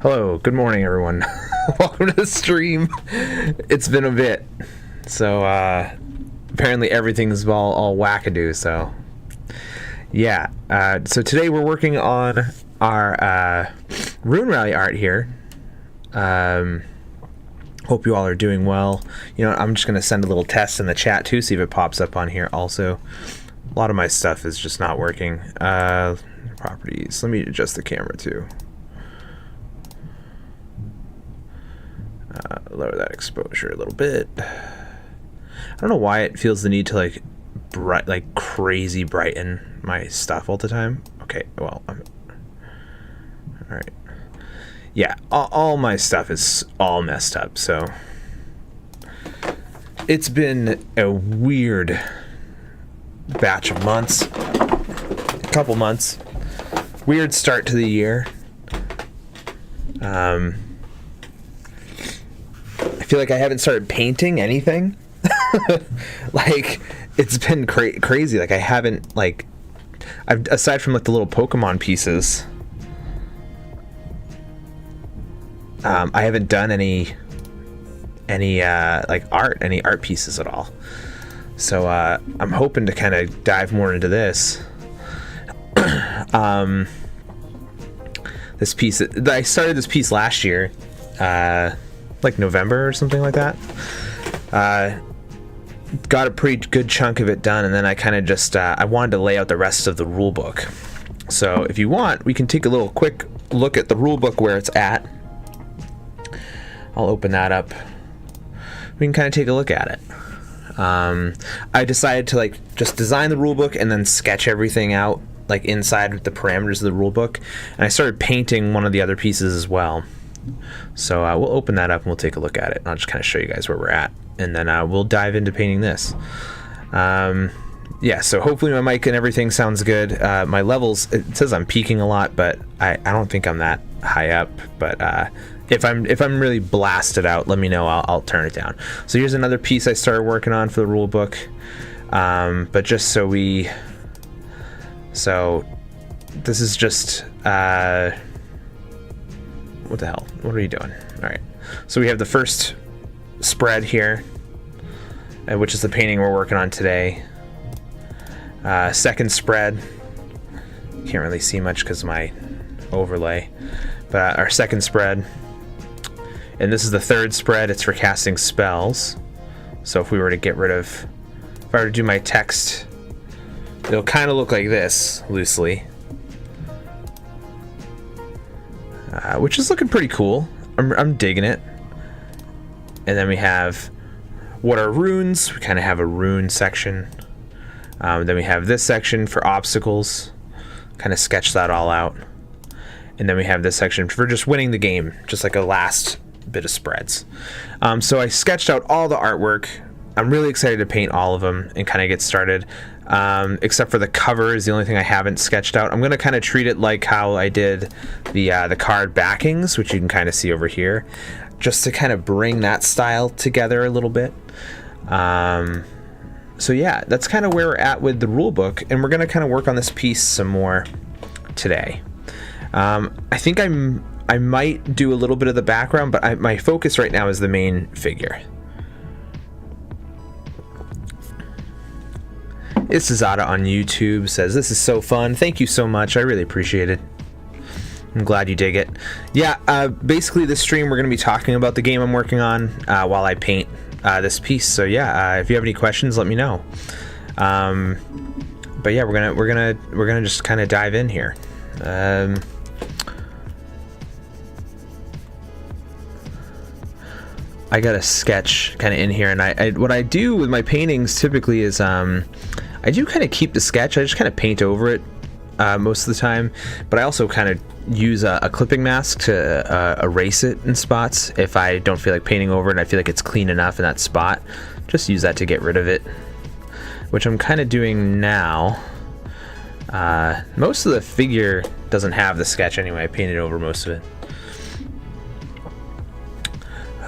Hello, good morning, everyone. Welcome to the stream. It's been a bit, so apparently everything's all wackadoo. So yeah, so today we're working on our Rune Rally art here. Hope you all are doing well. You know, I'm just gonna send a little test in the chat too, see if it pops up on here. Also, a lot of my stuff is just not working. Properties. Let me adjust the camera too. Lower that exposure a little bit. I don't know why it feels the need to like crazy brighten my stuff all the time. Okay, well, all right. Yeah, all my stuff is all messed up, so it's been a weird batch of months, a couple months. Weird start to the year. I feel like I haven't started painting anything. Like, it's been crazy. Like, I haven't, like, aside from like the little Pokemon pieces, I haven't done any like any art pieces at all. So I'm hoping to kind of dive more into this. This piece, I started this piece last year, like November or something like that. Got a pretty good chunk of it done, and then I kind of just I wanted to lay out the rest of the rule book. So if you want, we can take a little quick look at the rule book where it's at. I'll open that up. We can kind of take a look at it. I decided to like just design the rule book and then sketch everything out like inside the parameters of the rule book, and I started painting one of the other pieces as well. So we'll open that up and we'll take a look at it, and I'll just kind of show you guys where we're at, and then we'll dive into painting this. Yeah, so hopefully my mic and everything sounds good. My levels, it says I'm peaking a lot, but I don't think I'm that high up. But if I'm really blasted out, let me know. I'll turn it down. So here's another piece I started working on for the rule book. But just so this is just what the hell? What are you doing? All right. So we have the first spread here, which is the painting we're working on today. Second spread. Can't really see much because of my overlay. But our second spread. And this is the third spread. It's for casting spells. So if we were to get rid of... If I were to do my text, it'll kind of look like this, loosely. Which is looking pretty cool. I'm digging it. And then we have what are runes. We kind of have a rune section. Then we have this section for obstacles. Kind of sketch that all out. And then we have this section for just winning the game, just like a last bit of spreads. So I sketched out all the artwork. I'm really excited to paint all of them and kind of get started. Except for the cover is the only thing I haven't sketched out. I'm going to kind of treat it like how I did the card backings, which you can kind of see over here, just to kind of bring that style together a little bit. So yeah, that's kind of where we're at with the rule book, and we're going to kind of work on this piece some more today. I think I might do a little bit of the background, but my focus right now is the main figure. Isazada on YouTube says, "This is so fun. Thank you so much. I really appreciate it. I'm glad you dig it." Yeah, basically this stream we're going to be talking about the game I'm working on while I paint this piece. So yeah, if you have any questions, let me know. But yeah, we're gonna just kind of dive in here. I got a sketch kind of in here, and I what I do with my paintings typically is I do kind of keep the sketch. I just kind of paint over it most of the time, but I also kind of use a clipping mask to erase it in spots if I don't feel like painting over it and I feel like it's clean enough in that spot. Just use that to get rid of it, which I'm kind of doing now. Most of the figure doesn't have the sketch anyway. I painted over most of it.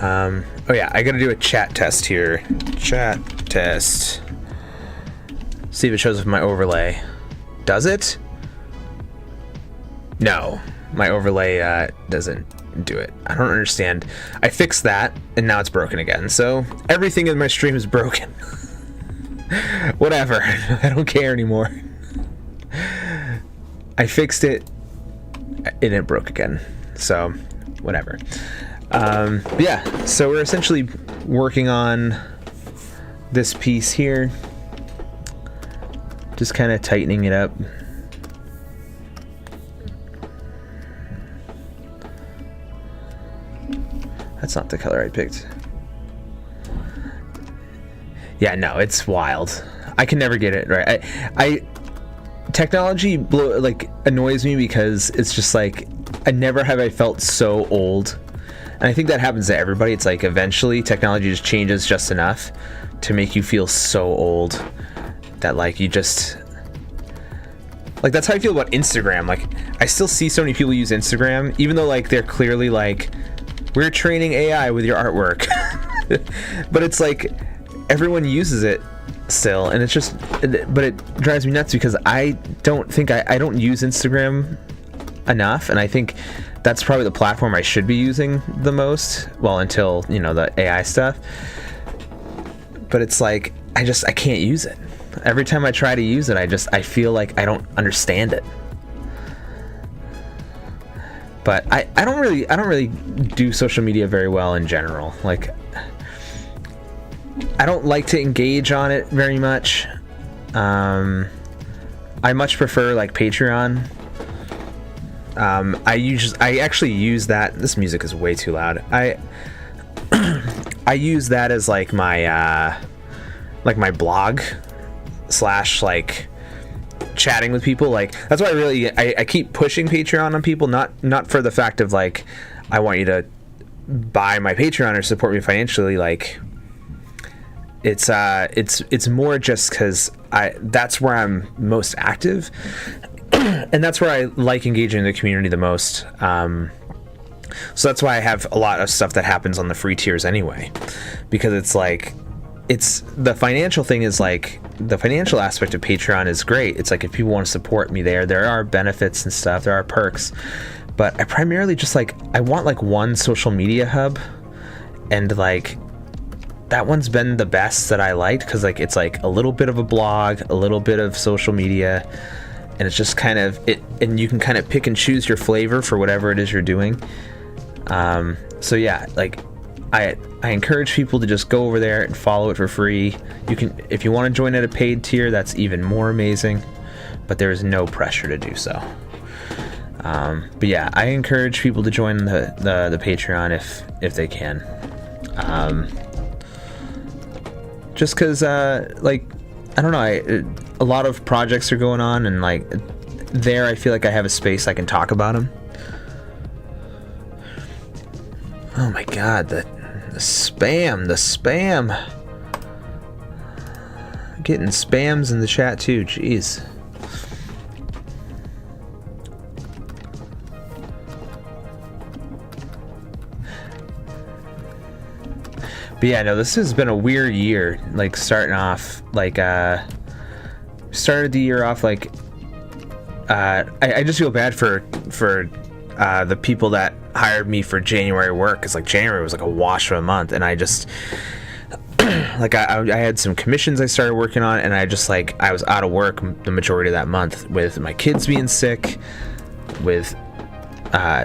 Oh yeah, I gotta do a chat test here. Chat test. See if it shows up in my overlay. Does it? No, my overlay doesn't do it. I don't understand. I fixed that, and now it's broken again. So everything in my stream is broken. Whatever. I don't care anymore. I fixed it, and it broke again. So whatever. But yeah, so we're essentially working on this piece here. Just kind of tightening it up. That's not the color I picked. Yeah, no, it's wild. I can never get it right. Technology annoys me because it's just like never have I felt so old. And I think that happens to everybody. It's like eventually technology just changes just enough to make you feel so old that like you just like, that's how I feel about Instagram. Like I still see so many people use Instagram even though like they're clearly like, we're training AI with your artwork. But it's like everyone uses it still, and it's just, but it drives me nuts because I don't think I don't use Instagram enough, and I think that's probably the platform I should be using the most, well, until, you know, the AI stuff. But it's like I can't use it. Every time I try to use it, I feel like I don't understand it. But I don't really do social media very well in general. Like I don't like to engage on it very much. I much prefer like Patreon. I actually use that. This music is way too loud. I use that as like my blog / like chatting with people. Like that's why I keep pushing Patreon on people, not for the fact of like I want you to buy my Patreon or support me financially. Like it's more just because that's where I'm most active, and that's where I like engaging in the community the most. So that's why I have a lot of stuff that happens on the free tiers anyway, because it's like it's the financial thing is like the financial aspect of Patreon is great. It's like if people want to support me there are benefits and stuff, there are perks, but I primarily just like I want like one social media hub, and like that one's been the best that I liked because like it's like a little bit of a blog, a little bit of social media, and it's just kind of it, and you can kind of pick and choose your flavor for whatever it is you're doing. So yeah, like I encourage people to just go over there and follow it for free. You can, if you want to join at a paid tier, that's even more amazing, but there is no pressure to do so. But yeah, I encourage people to join the Patreon if they can. Just because like I don't know, a lot of projects are going on, and like there I feel like I have a space I can talk about them. Oh my god, the spam. I'm getting spams in the chat too, jeez. But yeah, no, this has been a weird year. Like starting off, like started the year off like I just feel bad for the people that hired me for January work, because like January was like a wash of a month, and I just like I had some commissions I started working on, and I just like I was out of work the majority of that month with my kids being sick, with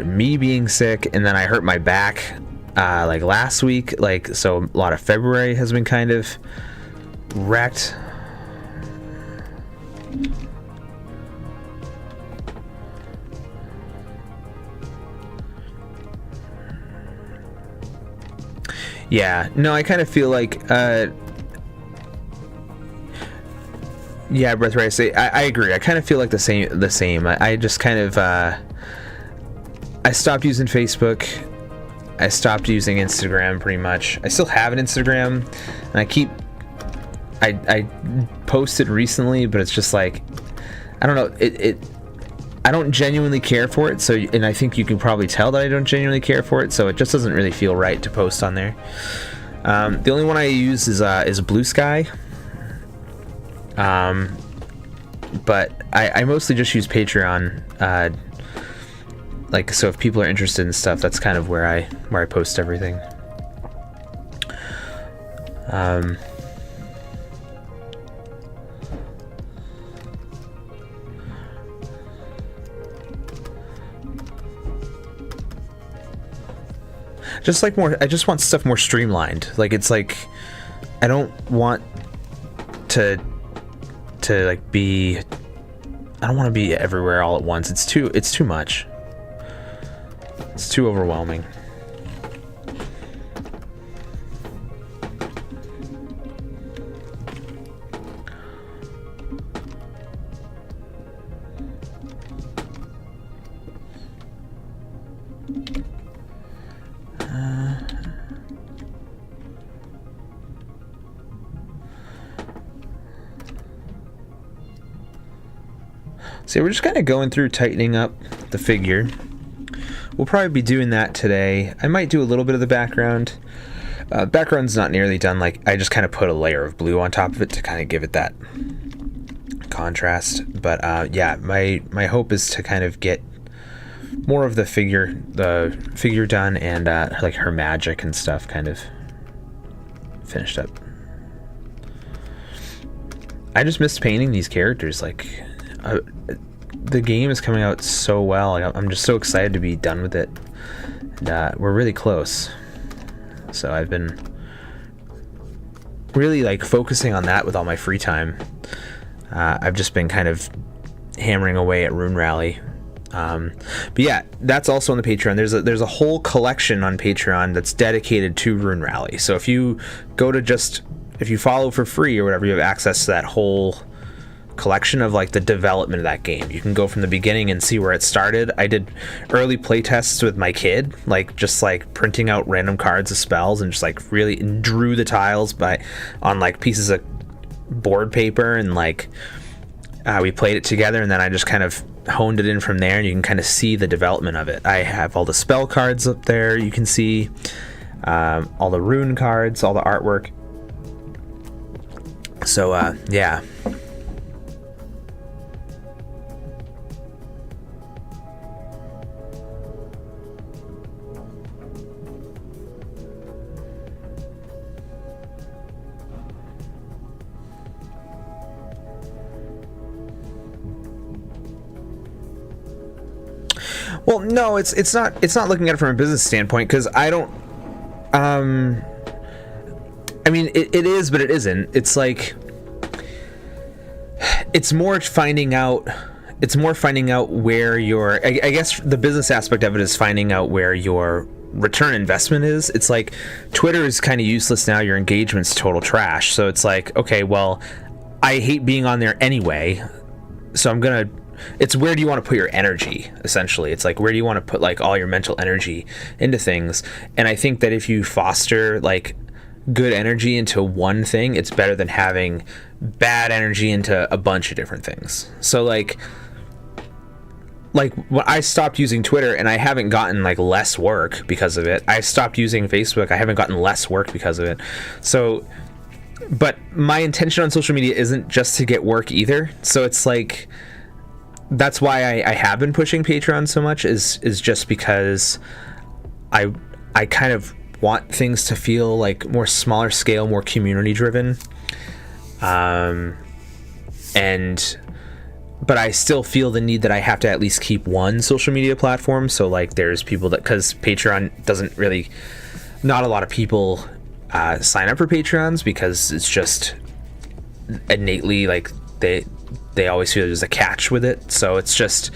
me being sick, and then I hurt my back like last week, like so a lot of February has been kind of wrecked. Yeah, no, I kind of feel like yeah, Breath Right, I agree. I kind of feel like the same. I just kind of I stopped using Facebook. I stopped using Instagram pretty much. I still have an Instagram, and I posted recently, but it's just like I don't know, I don't genuinely care for it, so, and I think you can probably tell that I don't genuinely care for it, so it just doesn't really feel right to post on there. The only one I use is Blue Sky, but I mostly just use Patreon. like, so if people are interested in stuff, that's kind of where I post everything. Just like more, I just want stuff more streamlined. Like, it's like, I don't want to like be, I don't want to be everywhere all at once. It's too much. It's too overwhelming. So we're just kind of going through tightening up the figure. We'll probably be doing that today. I might do a little bit of the background. Background's not nearly done. Like, I just kind of put a layer of blue on top of it to kind of give it that contrast. But yeah, my hope is to kind of get more of the figure done, and like her magic and stuff kind of finished up. I just missed painting these characters. Like, the game is coming out so well. I'm just so excited to be done with it. And, we're really close. So I've been really like focusing on that with all my free time. I've just been kind of hammering away at Rune Rally. But yeah, that's also on the Patreon. There's a whole collection on Patreon that's dedicated to Rune Rally. So if you go to if you follow for free or whatever, you have access to that whole collection of like the development of that game. You can go from the beginning and see where it started. I did early playtests with my kid, like just like printing out random cards of spells and just like really drew the tiles on like pieces of board paper, and like we played it together, and then I just kind of honed it in from there, and you can kind of see the development of it. I have all the spell cards up there. You can see all the rune cards, all the artwork. So yeah. Well, no, it's not looking at it from a business standpoint, because I don't. I mean, it is, but it isn't. It's like, it's more finding out where your. I guess the business aspect of it is finding out where your return investment is. It's like Twitter is kind of useless now. Your engagement's total trash. So it's like, okay, well, I hate being on there anyway, so it's where do you want to put your energy, essentially. It's like, where do you want to put like all your mental energy into things? And I think that if you foster like good energy into one thing, it's better than having bad energy into a bunch of different things. So like when I stopped using Twitter, and I haven't gotten like less work because of it. I stopped using Facebook, I haven't gotten less work because of it. So, but my intention on social media isn't just to get work either. So it's like, that's why I have been pushing Patreon so much, is just because I kind of want things to feel like more smaller scale, more community driven. But I still feel the need that I have to at least keep one social media platform. So like, there's people that, because Patreon doesn't really, not a lot of people sign up for Patreons, because it's just innately like they always feel there's a catch with it. So it's just,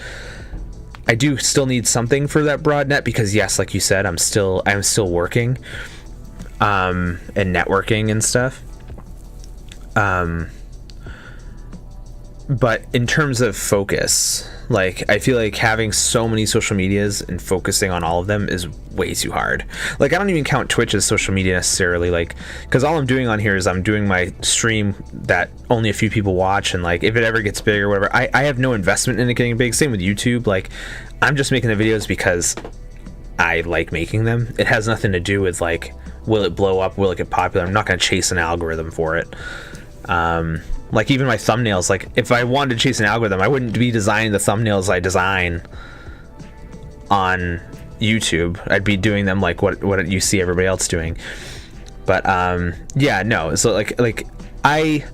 I do still need something for that broad net, because yes, like you said, I'm still working and networking and stuff. But in terms of focus, like, I feel like having so many social medias and focusing on all of them is way too hard. Like, I don't even count Twitch as social media necessarily, like, because all I'm doing on here is I'm doing my stream that only a few people watch, and like, if it ever gets big or whatever, I have no investment in it getting big. Same with YouTube. Like, I'm just making the videos because I like making them. It has nothing to do with like, will it blow up, will it get popular? I'm not going to chase an algorithm for it. Like, even my thumbnails, like, if I wanted to chase an algorithm, I wouldn't be designing the thumbnails I design on YouTube. I'd be doing them like what you see everybody else doing. But yeah, no. So like I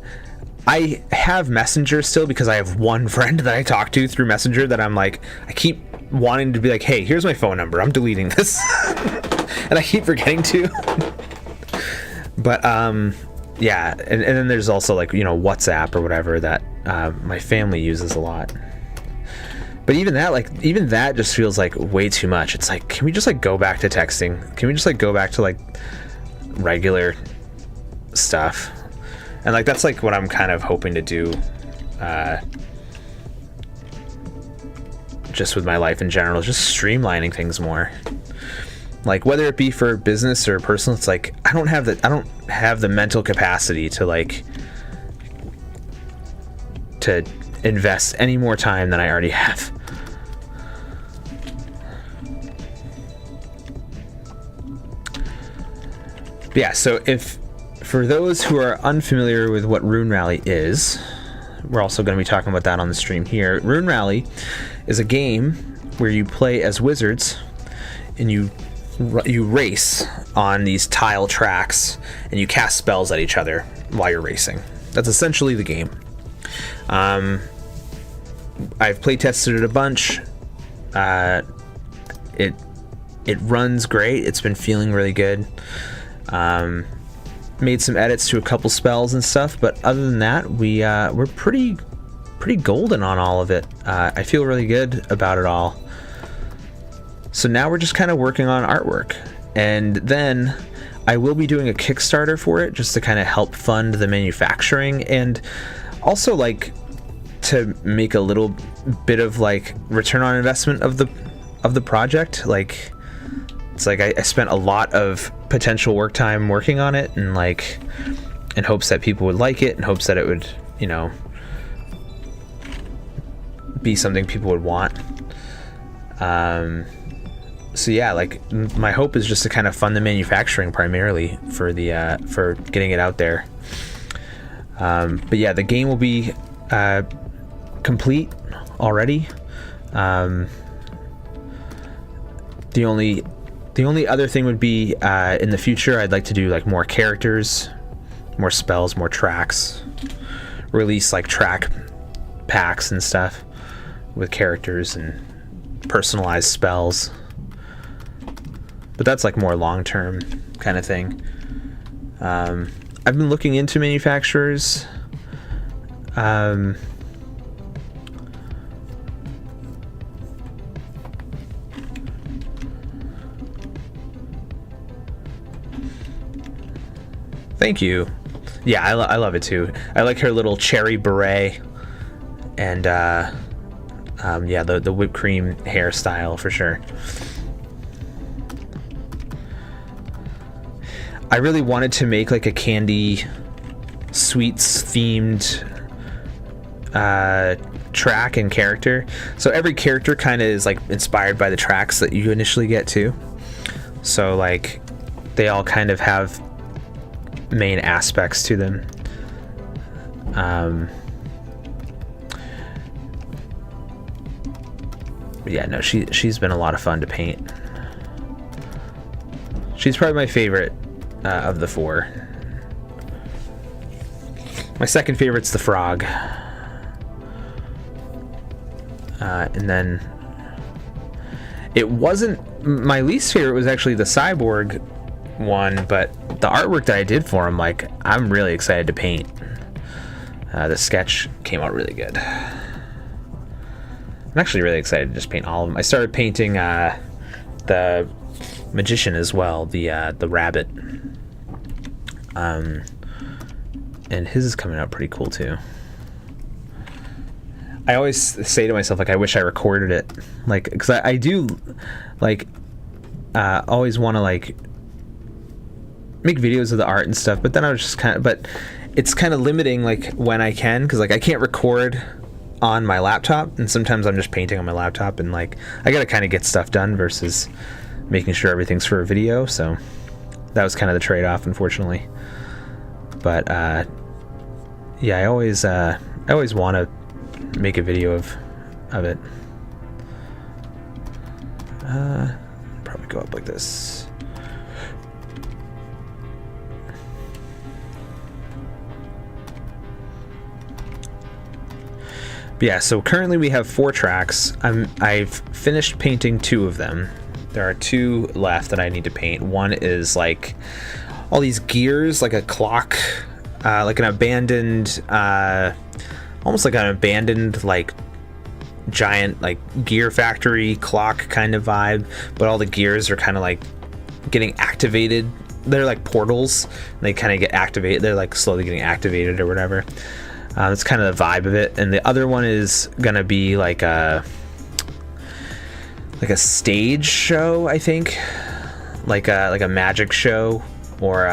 have Messenger still because I have one friend that I talk to through Messenger that I'm like, I keep wanting to be like, hey, here's my phone number. I'm deleting this. And I keep forgetting to. But yeah, and then there's also like, WhatsApp or whatever that my family uses a lot. But even that just feels like way too much. It's like, can we just like go back to texting? Can we just like go back to like regular stuff? And like that's like what I'm kind of hoping to do just with my life in general, just streamlining things more. Like whether it be for business or personal, it's like I don't have the mental capacity to like to invest any more time than I already have. Yeah, so if for those who are unfamiliar with what Rune Rally is, we're also going to be talking about that on the stream here. Rune Rally is a game where you play as wizards and you race on these tile tracks and you cast spells at each other while you're racing. That's essentially the game. I've play tested it a bunch. It runs great. It's been feeling really good. Made some edits to a couple spells and stuff, but other than that, we're pretty golden on all of it. I feel really good about it all. So now we're just kind of working on artwork, and then I will be doing a Kickstarter for it just to kind of help fund the manufacturing, and also like to make a little bit of like return on investment of the project. Like it's like I spent a lot of potential work time working on it, and like in hopes that people would like it, in hopes that it would, be something people would want. So yeah, like my hope is just to kind of fund the manufacturing primarily for the for getting it out there. But yeah, the game will be complete already. The only other thing would be in the future I'd like to do like more characters, more spells, more tracks, release like track packs and stuff with characters and personalized spells. But that's like more long-term kind of thing. I've been looking into manufacturers. Thank you. Yeah, I love it too. I like her little cherry beret and yeah, the whipped cream hairstyle for sure. I really wanted to make like a candy sweets themed track and character. So every character kind of is like inspired by the tracks that you initially get too. So like they all kind of have main aspects to them. Yeah, no, she's been a lot of fun to paint. She's probably my favorite of the four. My second favorite's the frog. And then it wasn't my least favorite was actually the cyborg one, but the artwork that I did for him, like I'm really excited to paint. The sketch came out really good. I'm actually really excited to just paint all of them. I started painting the magician as well, the rabbit. And his is coming out pretty cool too. I always say to myself, like, I wish I recorded it, like, because I do, like, always want to like make videos of the art and stuff, but then I was just kind of, but it's kind of limiting like when I can, because like I can't record on my laptop, and sometimes I'm just painting on my laptop, and like I gotta kind of get stuff done versus making sure everything's for a video. So that was kind of the trade-off, unfortunately. But yeah, I always want to make a video of it. Probably go up like this. But yeah, so currently we have 4 tracks. I've finished painting 2 of them. There are 2 left that I need to paint. One is like all these gears, like a clock, like an abandoned, almost like an abandoned, like giant, like gear factory clock kind of vibe. But all the gears are kind of like getting activated. They're like portals. They kind of get activated. They're like slowly getting activated or whatever. It's kind of the vibe of it. And the other one is gonna be like a stage show, I think, like a magic show, or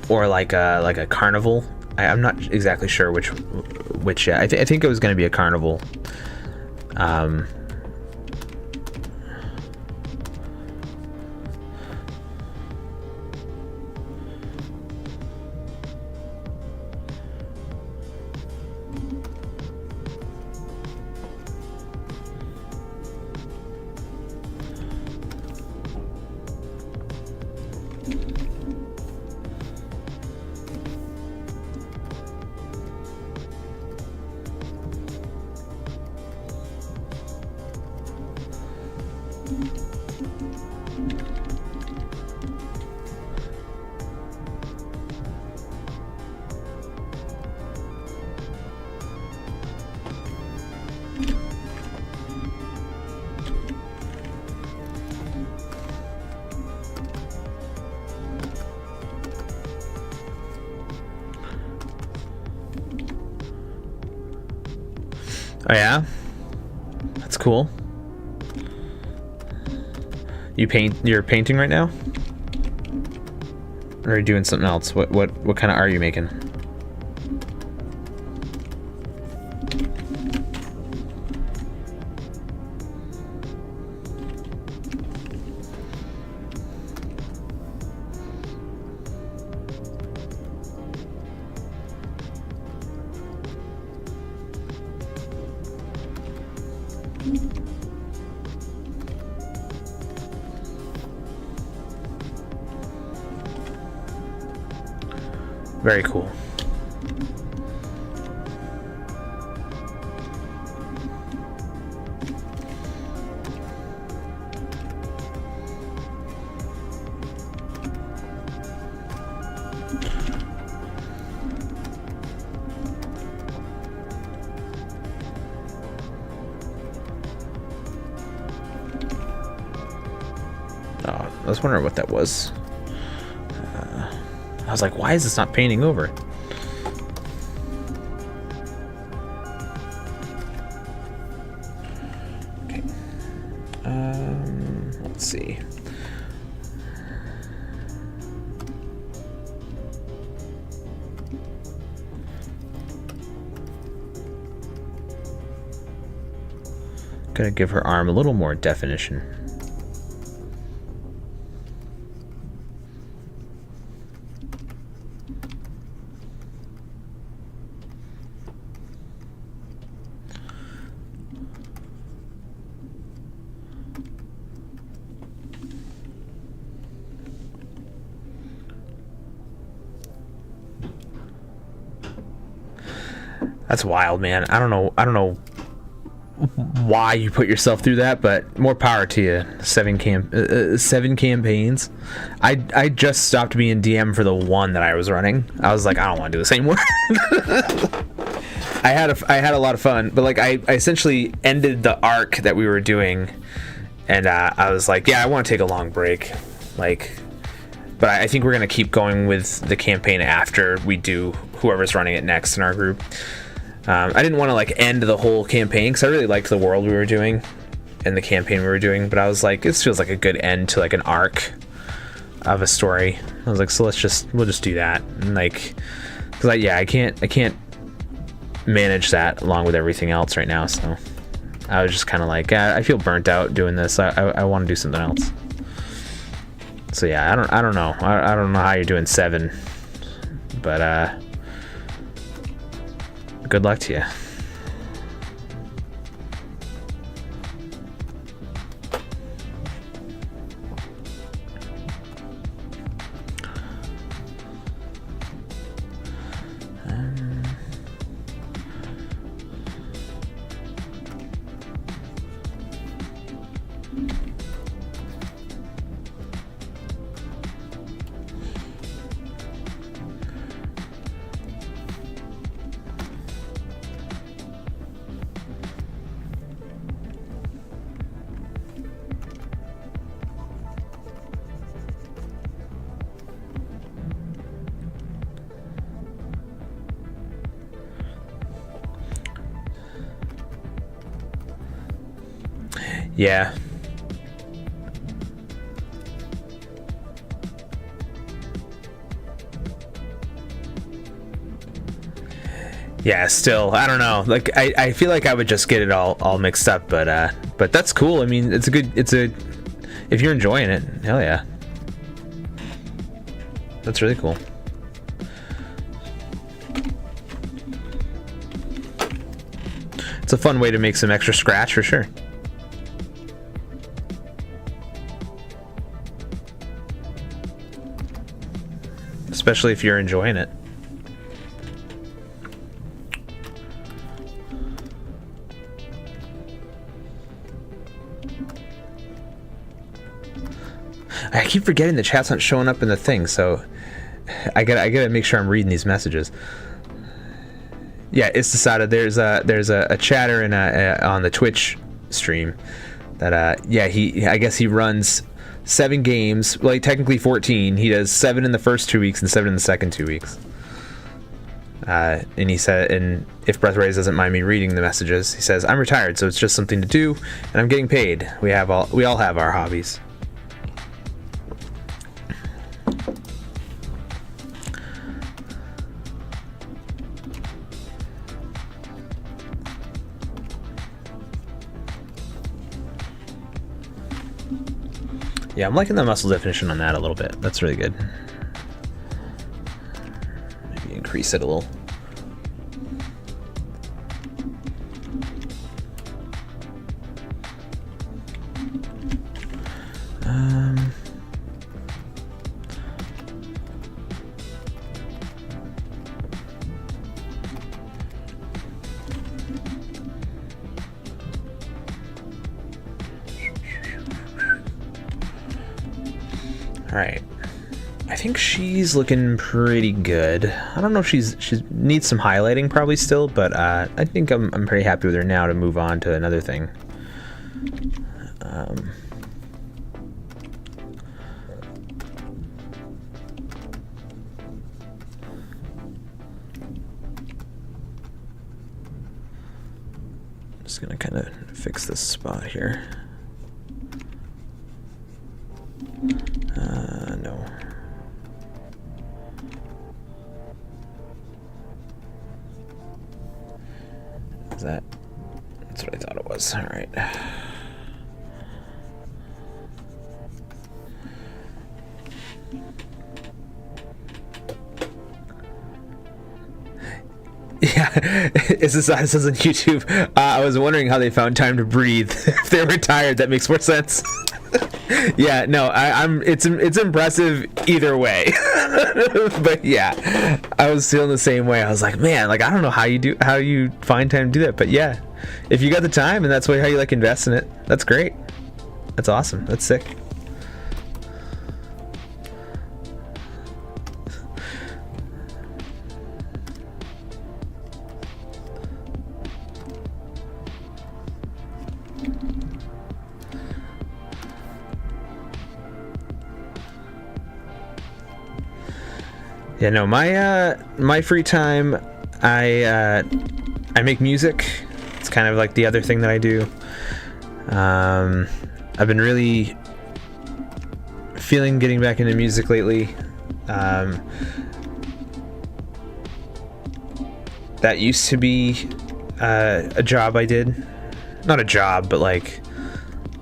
like a carnival. I'm not exactly sure which. I think it was gonna be a carnival. Oh yeah, that's cool. You're painting right now, or are you doing something else? What kind of art are you making? Very cool. Oh, I was wondering what that was. I was like, why is this not painting over? Okay. Let's see. Gotta give her arm a little more definition. That's wild, man. I don't know why you put yourself through that, but more power to you. 7 campaigns. I just stopped being DM for the one that I was running. I was like, I don't want to do this anymore. I had a lot of fun, but like I essentially ended the arc that we were doing, and I was like, yeah, I want to take a long break, like. But I think we're gonna keep going with the campaign after we do whoever's running it next in our group. I didn't want to like end the whole campaign because I really liked the world we were doing and the campaign we were doing, but I was like, this feels like a good end to like an arc of a story. I was like, so we'll just do that, and like, because I can't manage that along with everything else right now. So I was just kind of like, I feel burnt out doing this. I want to do something else. So yeah, I don't know. I don't know how you're doing 7, but good luck to you. Yeah. Yeah, still, I don't know. Like, I feel like I would just get it all mixed up, but that's cool. I mean, if you're enjoying it, hell yeah. That's really cool. It's a fun way to make some extra scratch for sure. Especially if you're enjoying it. I keep forgetting the chat's not showing up in the thing, so I gotta make sure I'm reading these messages. Yeah, it's decided there's a chatter on the Twitch stream that I guess he runs 7 games, well, technically 14. He does 7 in the first 2 weeks and 7 in the second 2 weeks. And he said, and if Breath Rays doesn't mind me reading the messages, he says, I'm retired, so it's just something to do, and I'm getting paid. We all have our hobbies. Yeah, I'm liking the muscle definition on that a little bit. That's really good. Maybe increase it a little. All right, I think she's looking pretty good. I don't know if she needs some highlighting probably still, but I think I'm pretty happy with her now to move on to another thing. Just gonna kind of fix this spot here. No. Is that? That's what I thought it was. All right. Yeah, it says on YouTube. I was wondering how they found time to breathe. If they're retired, that makes more sense. Yeah, no, it's impressive either way. But yeah, I was feeling the same way. I was like, man, like I don't know how you find time to do that, but yeah, if you got the time and that's how you like invest in it, that's great. That's awesome. That's sick. Yeah, no, my free time, I make music. It's kind of like the other thing that I do. I've been really feeling getting back into music lately. That used to be a job I did. Not a job, but like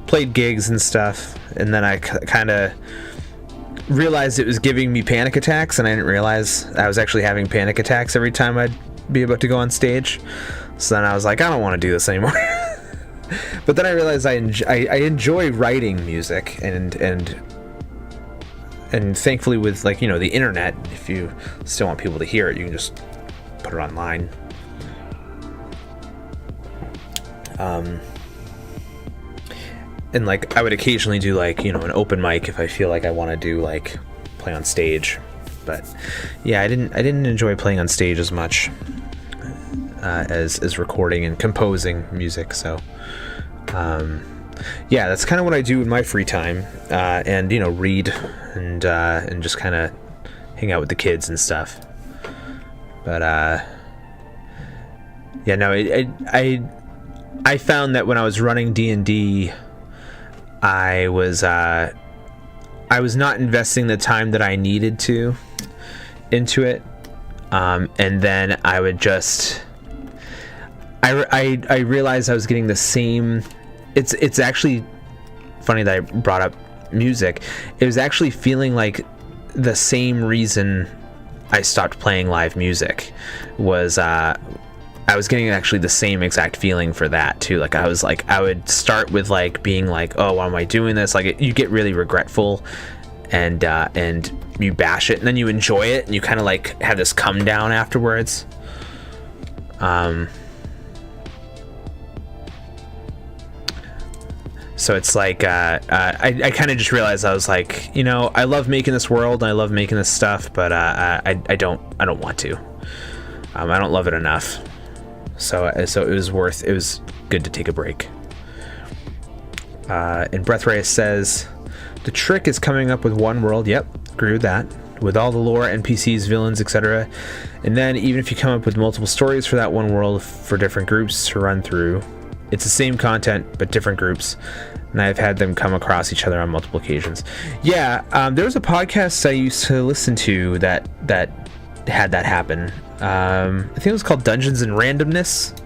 played gigs and stuff. And then I kind of realized it was giving me panic attacks, and I didn't realize I was actually having panic attacks every time I'd be about to go on stage. So then I was like, I don't want to do this anymore. But then I realized I enjoy writing music, and thankfully with, like, you know, the internet, if you still want people to hear it, you can just put it online. And like I would occasionally do, like, you know, an open mic if I feel like I want to do, like, play on stage. But yeah, I didn't enjoy playing on stage as much as recording and composing music. So yeah, that's kind of what I do in my free time, and, you know, read and just kind of hang out with the kids and stuff. But yeah, no, I found that when I was running D&D I was not investing the time that I needed to into it, and then I would just I realized I was getting the same. It's actually funny that I brought up music. It was actually feeling like the same reason I stopped playing live music was I was getting actually the same exact feeling for that too. Like I would start with like being like, oh, why am I doing this? Like you get really regretful, and you bash it, and then you enjoy it, and you kind of like have this come down afterwards. So it's like I kind of just realized, I was like, I love making this world and I love making this stuff, but I don't want to. I don't love it enough. So it was good to take a break. And Breath Reyes says, the trick is coming up with one world. Yep, agree with that. With all the lore, NPCs, villains, etc. And then even if you come up with multiple stories for that one world for different groups to run through, it's the same content but different groups, and I've had them come across each other on multiple occasions. Yeah, there was a podcast I used to listen to that had that happen. I think it was called Dungeons and Randomness.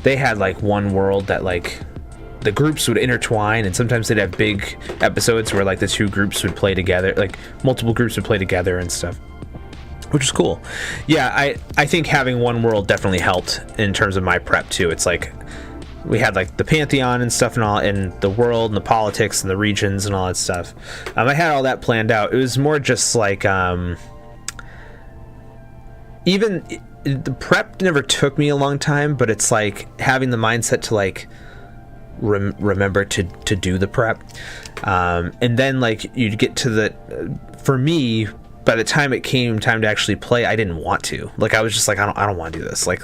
They had like one world that like the groups would intertwine, and sometimes they'd have big episodes where like the two groups would play together, like multiple groups would play together and stuff, which is cool. Yeah, I think having one world definitely helped in terms of my prep too. It's like we had like the Pantheon and stuff and all, and the world and the politics and the regions and all that stuff. I had all that planned out. It was more just like even the prep never took me a long time, but it's like having the mindset to like remember to do the prep, and then like you'd get to the for me, by the time it came time to actually play, I didn't want to. Like I was just like, I don't want to do this. Like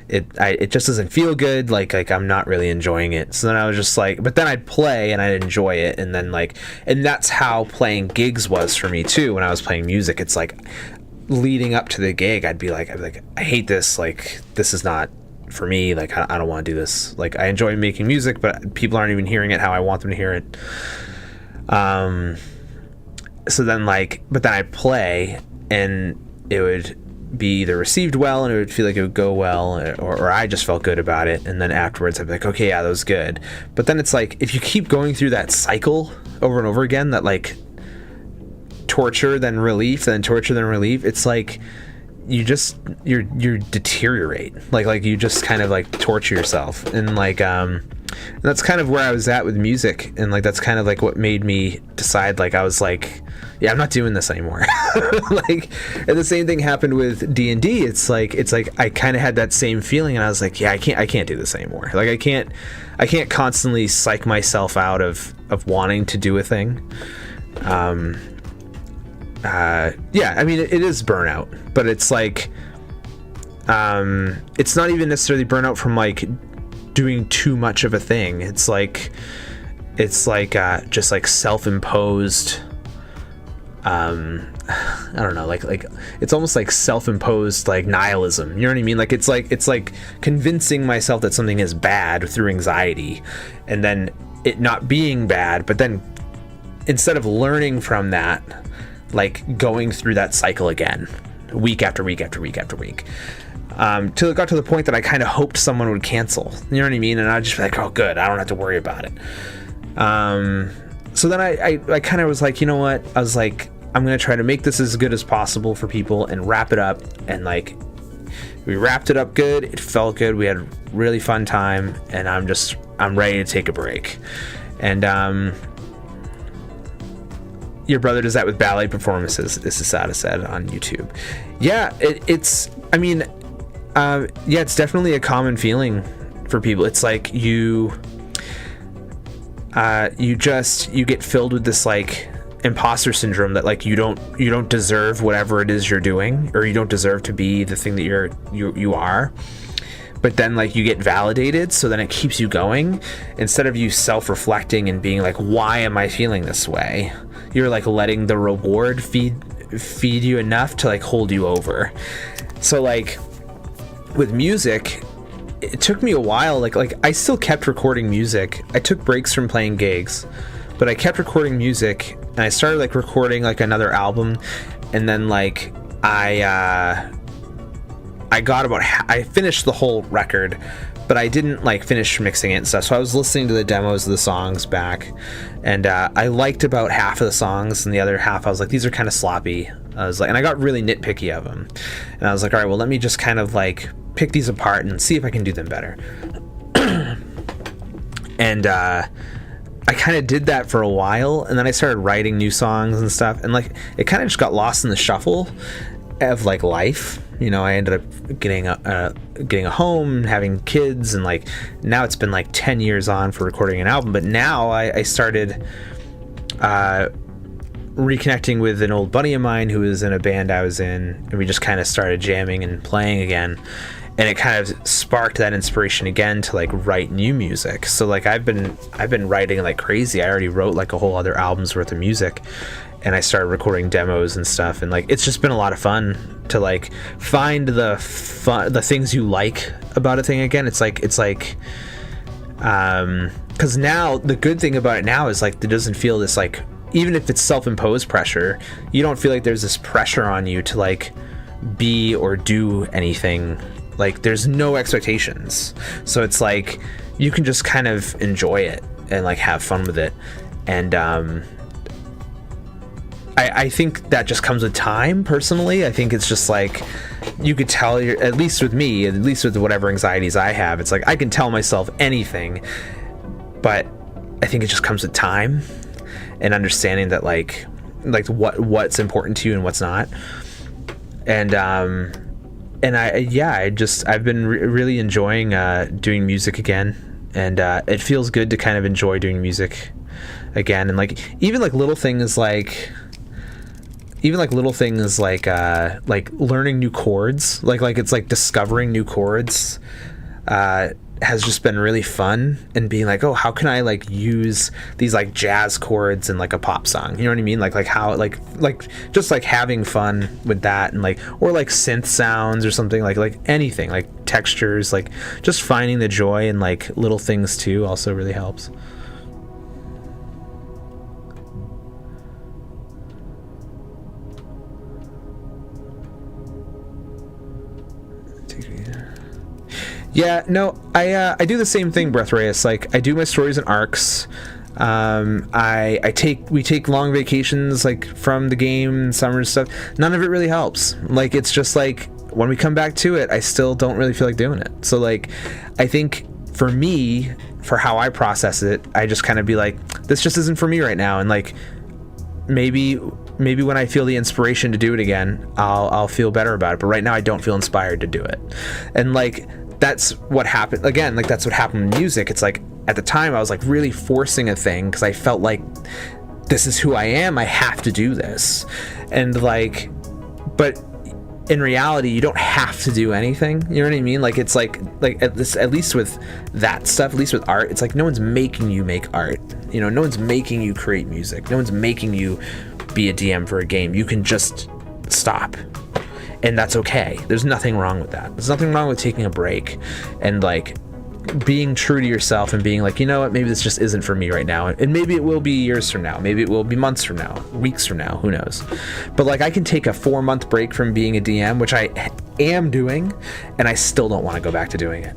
it just doesn't feel good. Like I'm not really enjoying it. So then I was just like, but then I'd play and I'd enjoy it, and then like, and that's how playing gigs was for me too. When I was playing music, it's like leading up to the gig, I'd be like, I hate this. Like this is not for me. Like I don't want to do this. Like I enjoy making music, but people aren't even hearing it how I want them to hear it. So then like, but then I'd play and it would be either received well and it would feel like it would go well, or I just felt good about it, and then afterwards I'd be like, okay, yeah, that was good. But then it's like, if you keep going through that cycle over and over again, that like torture then relief, then torture then relief, it's like you deteriorate, like you just kind of like torture yourself. And like that's kind of where I was at with music, and like that's kind of like what made me decide, like I was like, yeah, I'm not doing this anymore. Like, and the same thing happened with D&D. It's like I kind of had that same feeling, and I was like, yeah, I can't do this anymore. Like I can't constantly psych myself out of wanting to do a thing. Yeah, I mean it is burnout, but it's like it's not even necessarily burnout from like doing too much of a thing. It's like just like self-imposed, I don't know, like it's almost like self-imposed like nihilism, you know what I mean? Like it's like convincing myself that something is bad through anxiety, and then it not being bad, but then instead of learning from that, like going through that cycle again, week after week after week after week, till it got to the point that I kind of hoped someone would cancel, you know what I mean? And I'd just be like, oh good, I don't have to worry about it. So then I kind of was like, you know what, I was like, I'm gonna try to make this as good as possible for people and wrap it up. And like we wrapped it up good, it felt good, we had a really fun time, and I'm ready to take a break. And your brother does that with ballet performances, this is Sada said on YouTube. Yeah, it's I mean yeah, it's definitely a common feeling for people. It's like you get filled with this like imposter syndrome that like you don't deserve whatever it is you're doing, or you don't deserve to be the thing that you are. But then like you get validated, so then it keeps you going, instead of you self-reflecting and being like, why am I feeling this way? You're like letting the reward feed you enough to like hold you over. So like with music, it took me a while. Like I still kept recording music. I took breaks from playing gigs, but I kept recording music, and I started like recording like another album, and then like I got about I finished the whole record, but I didn't like finish mixing it and stuff. So I was listening to the demos of the songs back, and I liked about half of the songs, and the other half I was like, these are kind of sloppy. I was like, and I got really nitpicky of them, and I was like, all right, well, let me just kind of like pick these apart and see if I can do them better. And I kind of did that for a while, and then I started writing new songs and stuff, and like it kind of just got lost in the shuffle of like life. You know, I ended up getting a home, having kids, and like now it's been like 10 years on for recording an album. But now I started reconnecting with an old buddy of mine who was in a band I was in, and we just kind of started jamming and playing again, and it kind of sparked that inspiration again to like write new music. So like I've been writing like crazy. I already wrote like a whole other album's worth of music, and I started recording demos and stuff, and like it's just been a lot of fun to like find the things you like about a thing again. It's like because now the good thing about it now is like it doesn't feel this like, even if it's self-imposed pressure, you don't feel like there's this pressure on you to like be or do anything. Like there's no expectations, so it's like you can just kind of enjoy it and like have fun with it. And I think that just comes with time. Personally, I think it's just like you could tell, at least with me, at least with whatever anxieties I have, it's like I can tell myself anything, but I think it just comes with time and understanding that like what's important to you and what's not. And I've been really enjoying doing music again, and it feels good to kind of enjoy doing music again. And like even like little things like learning new chords, like it's like discovering new chords has just been really fun, and being like, oh, how can I like use these like jazz chords in like a pop song, you know what I mean, like how like just like having fun with that, and like, or like synth sounds or something, like anything, like textures, like just finding the joy in like little things too also really helps. Yeah, no, I do the same thing, Breath Reyes. Like I do my stories in arcs. We take long vacations like from the game, summer and stuff. None of it really helps. Like it's just like when we come back to it, I still don't really feel like doing it. So like I think for me, for how I process it, I just kind of be like, this just isn't for me right now, and like maybe when I feel the inspiration to do it again, I'll feel better about it. But right now I don't feel inspired to do it. And like that's what happened again. Like that's what happened in music. It's like at the time I was like really forcing a thing because I felt like this is who I am. I have to do this. And like, but in reality, you don't have to do anything. You know what I mean? Like it's like at least with that stuff, at least with art, it's like no one's making you make art. You know, no one's making you create music. No one's making you be a DM for a game. You can just stop. And that's okay. There's nothing wrong with that. There's nothing wrong with taking a break and like being true to yourself and being like, you know what, maybe this just isn't for me right now. And maybe it will be years from now. Maybe it will be months from now, weeks from now, who knows. But like I can take a 4-month break from being a DM, which I am doing, and I still don't want to go back to doing it.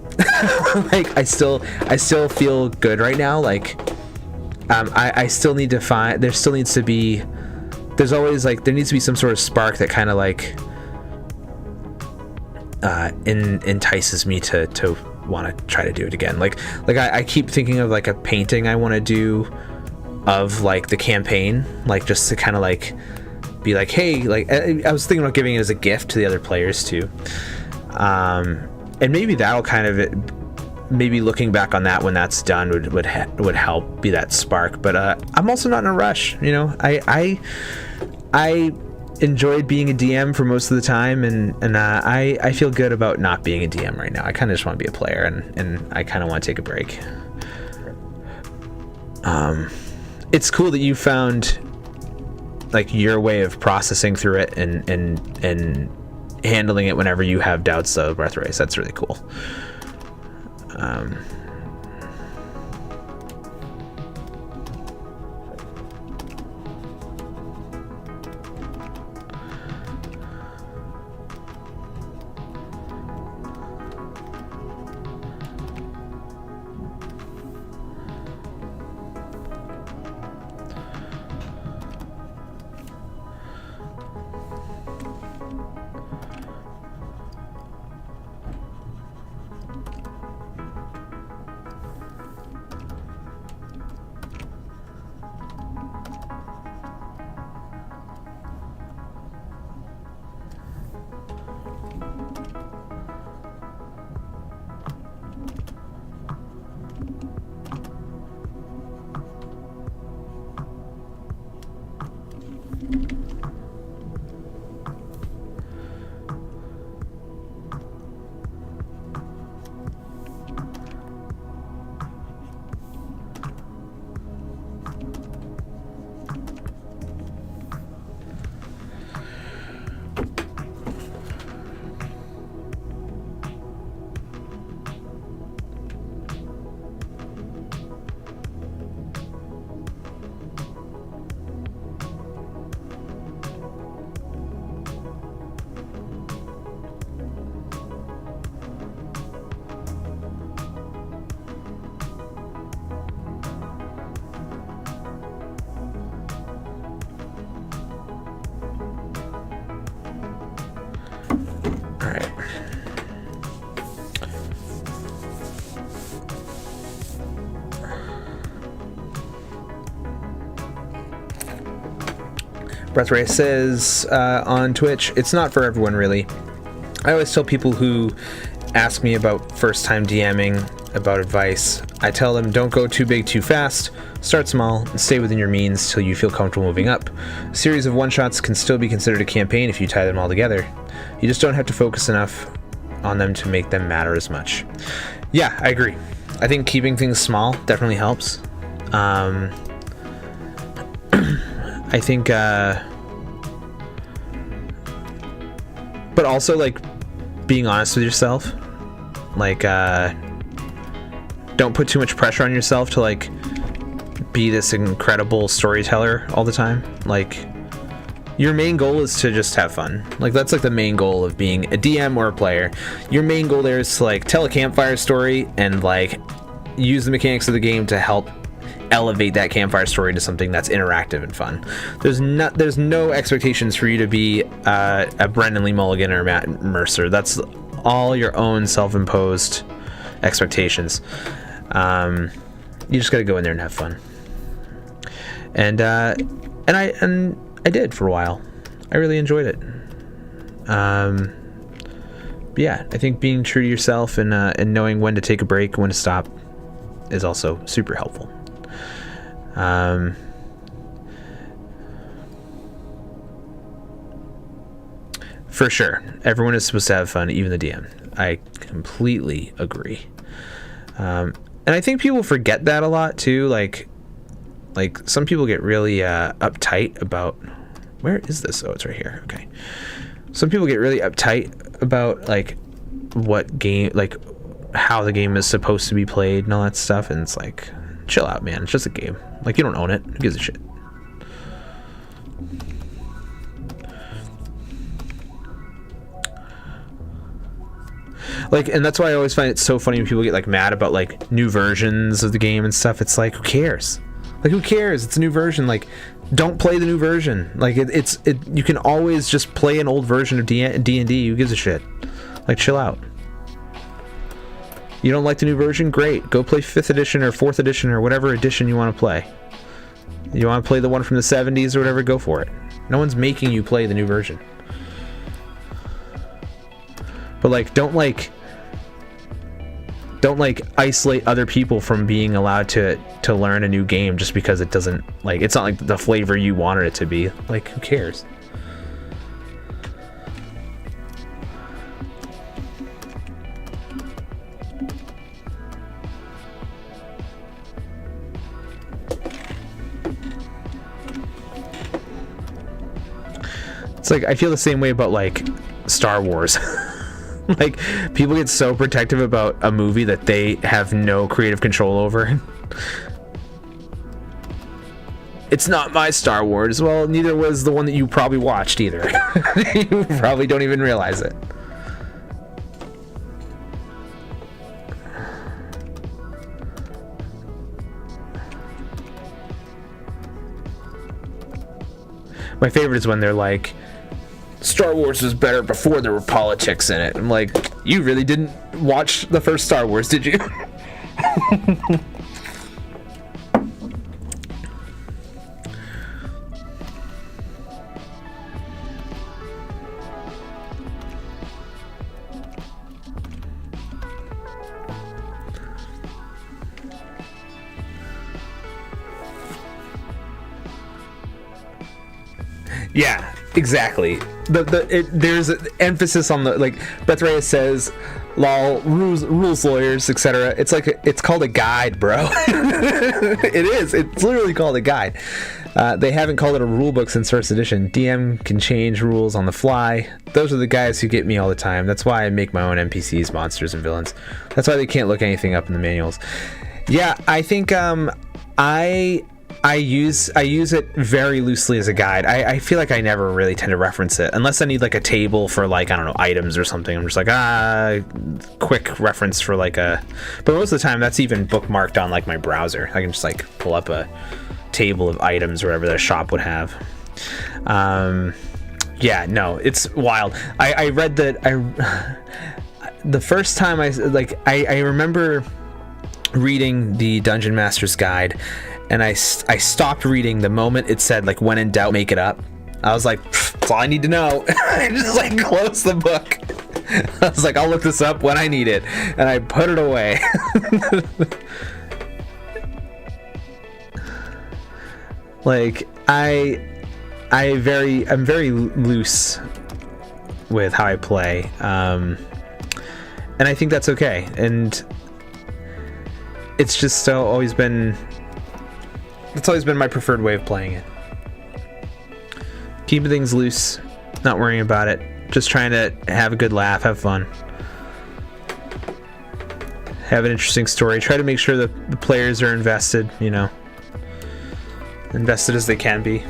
Like I still feel good right now. Like I still need to find, there needs to be some sort of spark that kind of like entices me to want to try to do it again. Like I keep thinking of like a painting I want to do of like the campaign, like just to kind of like be like, hey, like I was thinking about giving it as a gift to the other players too, and maybe that'll kind of, maybe looking back on that when that's done would help be that spark. But I'm also not in a rush, you know. I enjoyed being a DM for most of the time, and I feel good about not being a DM right now. I kind of just want to be a player, and I kind of want to take a break. It's cool that you found like your way of processing through it and handling it whenever you have doubts of Breath Race. That's really cool. All right. Breathray says on Twitch, it's not for everyone really. I always tell people who ask me about first-time DMing about advice, I tell them don't go too big too fast, start small, and stay within your means till you feel comfortable moving up. A series of one-shots can still be considered a campaign if you tie them all together. You just don't have to focus enough on them to make them matter as much. Yeah, I agree. I think keeping things small definitely helps. I think, but also, like, being honest with yourself. Like, don't put too much pressure on yourself to, like, be this incredible storyteller all the time. Like, your main goal is to just have fun. Like, that's, like, the main goal of being a DM or a player. Your main goal there is to, like, tell a campfire story and, like, use the mechanics of the game to help elevate that campfire story to something that's interactive and fun. There's no expectations for you to be a Brendan Lee Mulligan or Matt Mercer. That's all your own self-imposed expectations. You just got to go in there and have fun. And I did for a while. I really enjoyed it. But yeah, I think being true to yourself and knowing when to take a break, when to stop, is also super helpful. For sure, everyone is supposed to have fun, even the DM. I completely agree. And I think people forget that a lot too. Like some people get really uptight about, where is this? Oh, it's right here. Okay. Some people get really uptight about like what game, like how the game is supposed to be played and all that stuff. And it's like, chill out, man. It's just a game. Like, you don't own it. Who gives a shit? Like, and that's why I always find it so funny when people get like mad about like new versions of the game and stuff. It's like, who cares? Like, who cares? It's a new version. Like, don't play the new version. Like, you can always just play an old version of D&D. Who gives a shit? Like, chill out. You don't like the new version? Great. Go play 5th edition or 4th edition or whatever edition you want to play. You want to play the one from the 70s or whatever, go for it. No one's making you play the new version. But like, don't isolate other people from being allowed to learn a new game just because it doesn't, like, it's not like the flavor you wanted it to be. Like, who cares? It's like, I feel the same way about like Star Wars. Like, people get so protective about a movie that they have no creative control over. It's not my Star Wars. Well, neither was the one that you probably watched either. You probably don't even realize it. My favorite is when they're like, Star Wars was better before there were politics in it. I'm like, you really didn't watch the first Star Wars, did you? Yeah, exactly. There's an emphasis on the, like, Beth Reyes says, lol, rules lawyers, etc. It's like, it's called a guide, bro. It is. It's literally called a guide. They haven't called it a rule book since first edition. DM can change rules on the fly. Those are the guys who get me all the time. That's why I make my own NPCs, monsters, and villains. That's why they can't look anything up in the manuals. Yeah, I think I use it very loosely as a guide. I feel like I never really tend to reference it unless I need like a table for, like, I don't know, items or something. I'm just like, quick reference for like a, but most of the time that's even bookmarked on like my browser. I can just like pull up a table of items or whatever the shop would have. Yeah, no, it's wild. I read that the first time I remember reading the Dungeon Master's Guide, and I stopped reading the moment it said, like, when in doubt, make it up. I was like, that's all I need to know. I just, like, closed the book. I was like, I'll look this up when I need it. And I put it away. Like, I'm very loose with how I play. And I think that's okay. And it's just always been my preferred way of playing it. Keeping things loose, not worrying about it, just trying to have a good laugh, have fun, have an interesting story, try to make sure that the players are invested, you know, invested as they can be.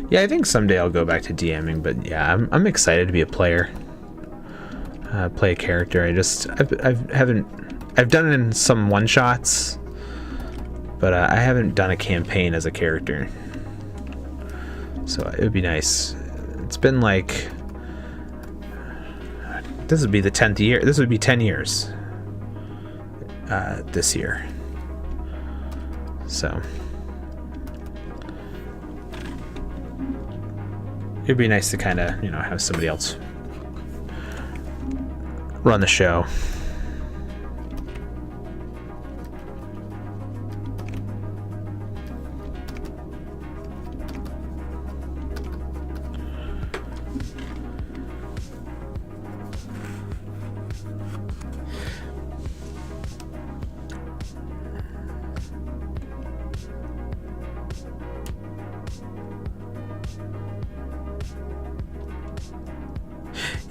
Yeah, I think someday I'll go back to DMing, but yeah, I'm excited to be a player, play a character. I've done it in some one shots, but I haven't done a campaign as a character. So it would be nice. It's been like, this would be the 10th year. This would be 10 years this year. So it'd be nice to kind of, you know, have somebody else run the show.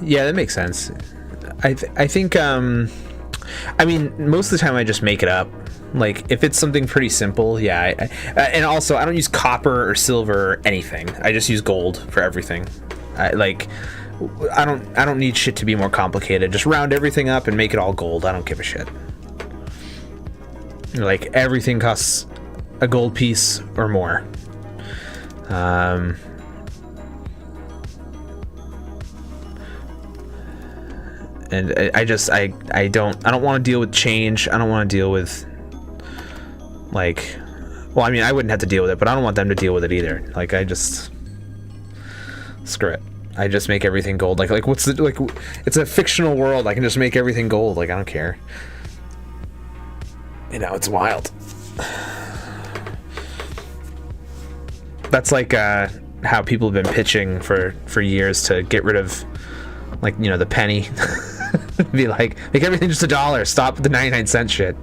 Yeah, that makes sense. I think I mean, most of the time I just make it up. Like, if it's something pretty simple, yeah. And also, I don't use copper or silver or anything. I just use gold for everything. I don't need shit to be more complicated. Just round everything up and make it all gold. I don't give a shit. Like, everything costs a gold piece or more. And I don't want to deal with change. I don't want to deal with, like, well, I mean, I wouldn't have to deal with it, but I don't want them to deal with it either. Like, I just, screw it. I just make everything gold. Like what's the, like, it's a fictional world. I can just make everything gold. Like, I don't care. You know, it's wild. That's like how people have been pitching for years to get rid of, like, you know, the penny. Be like, make everything just $1. Stop the 99-cent shit.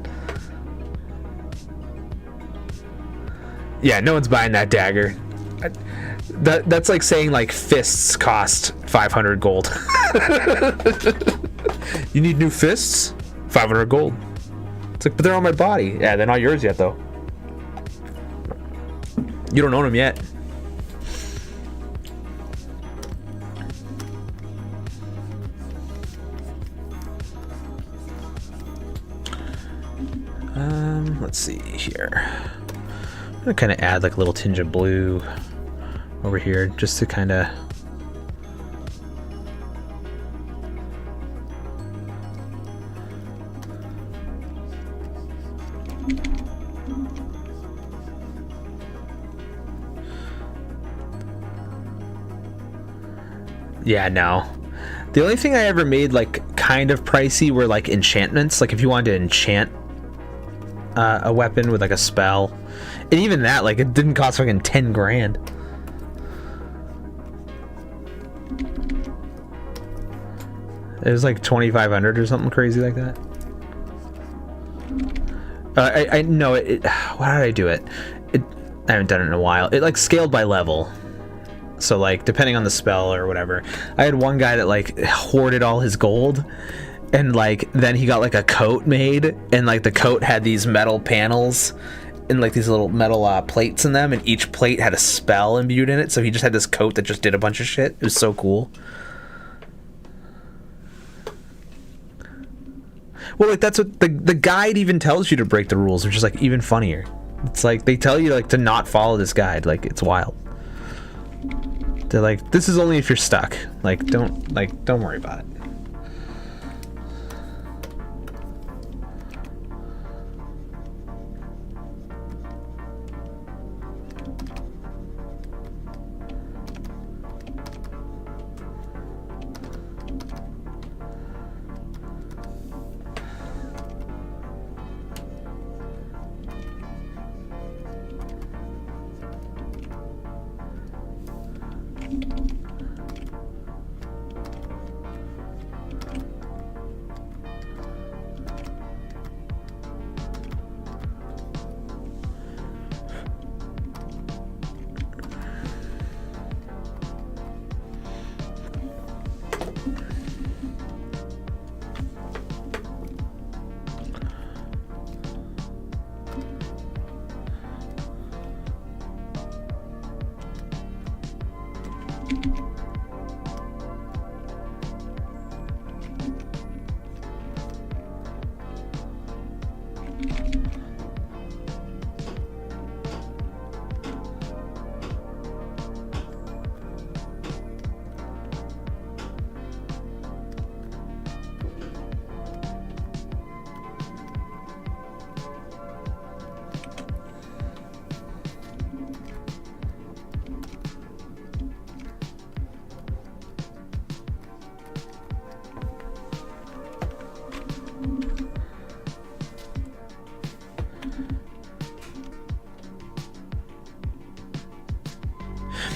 Yeah, no one's buying that dagger. That's like saying, like, fists cost 500 gold. You need new fists? 500 gold. It's like, but they're on my body. Yeah, they're not yours yet, though. You don't own them yet. Let's see here. I'm gonna kind of add like a little tinge of blue over here, just to kind of. Yeah, no. The only thing I ever made like kind of pricey were like enchantments. Like if you wanted to enchant a weapon with like a spell, and even that, like, it didn't cost fucking 10 grand. It was like 2,500 or something crazy like that. I know it. Why did I do it? I haven't done it in a while. It like scaled by level. So like depending on the spell or whatever. I had one guy that like hoarded all his gold, and like then he got like a coat made, and like the coat had these metal panels and like these little metal plates in them, and each plate had a spell imbued in it. So he just had this coat that just did a bunch of shit. It was so cool. Well, like that's what the guide even tells you to break the rules, which is like even funnier. It's like they tell you like to not follow this guide. Like it's wild. They're like, this is only if you're stuck. Like don't worry about it.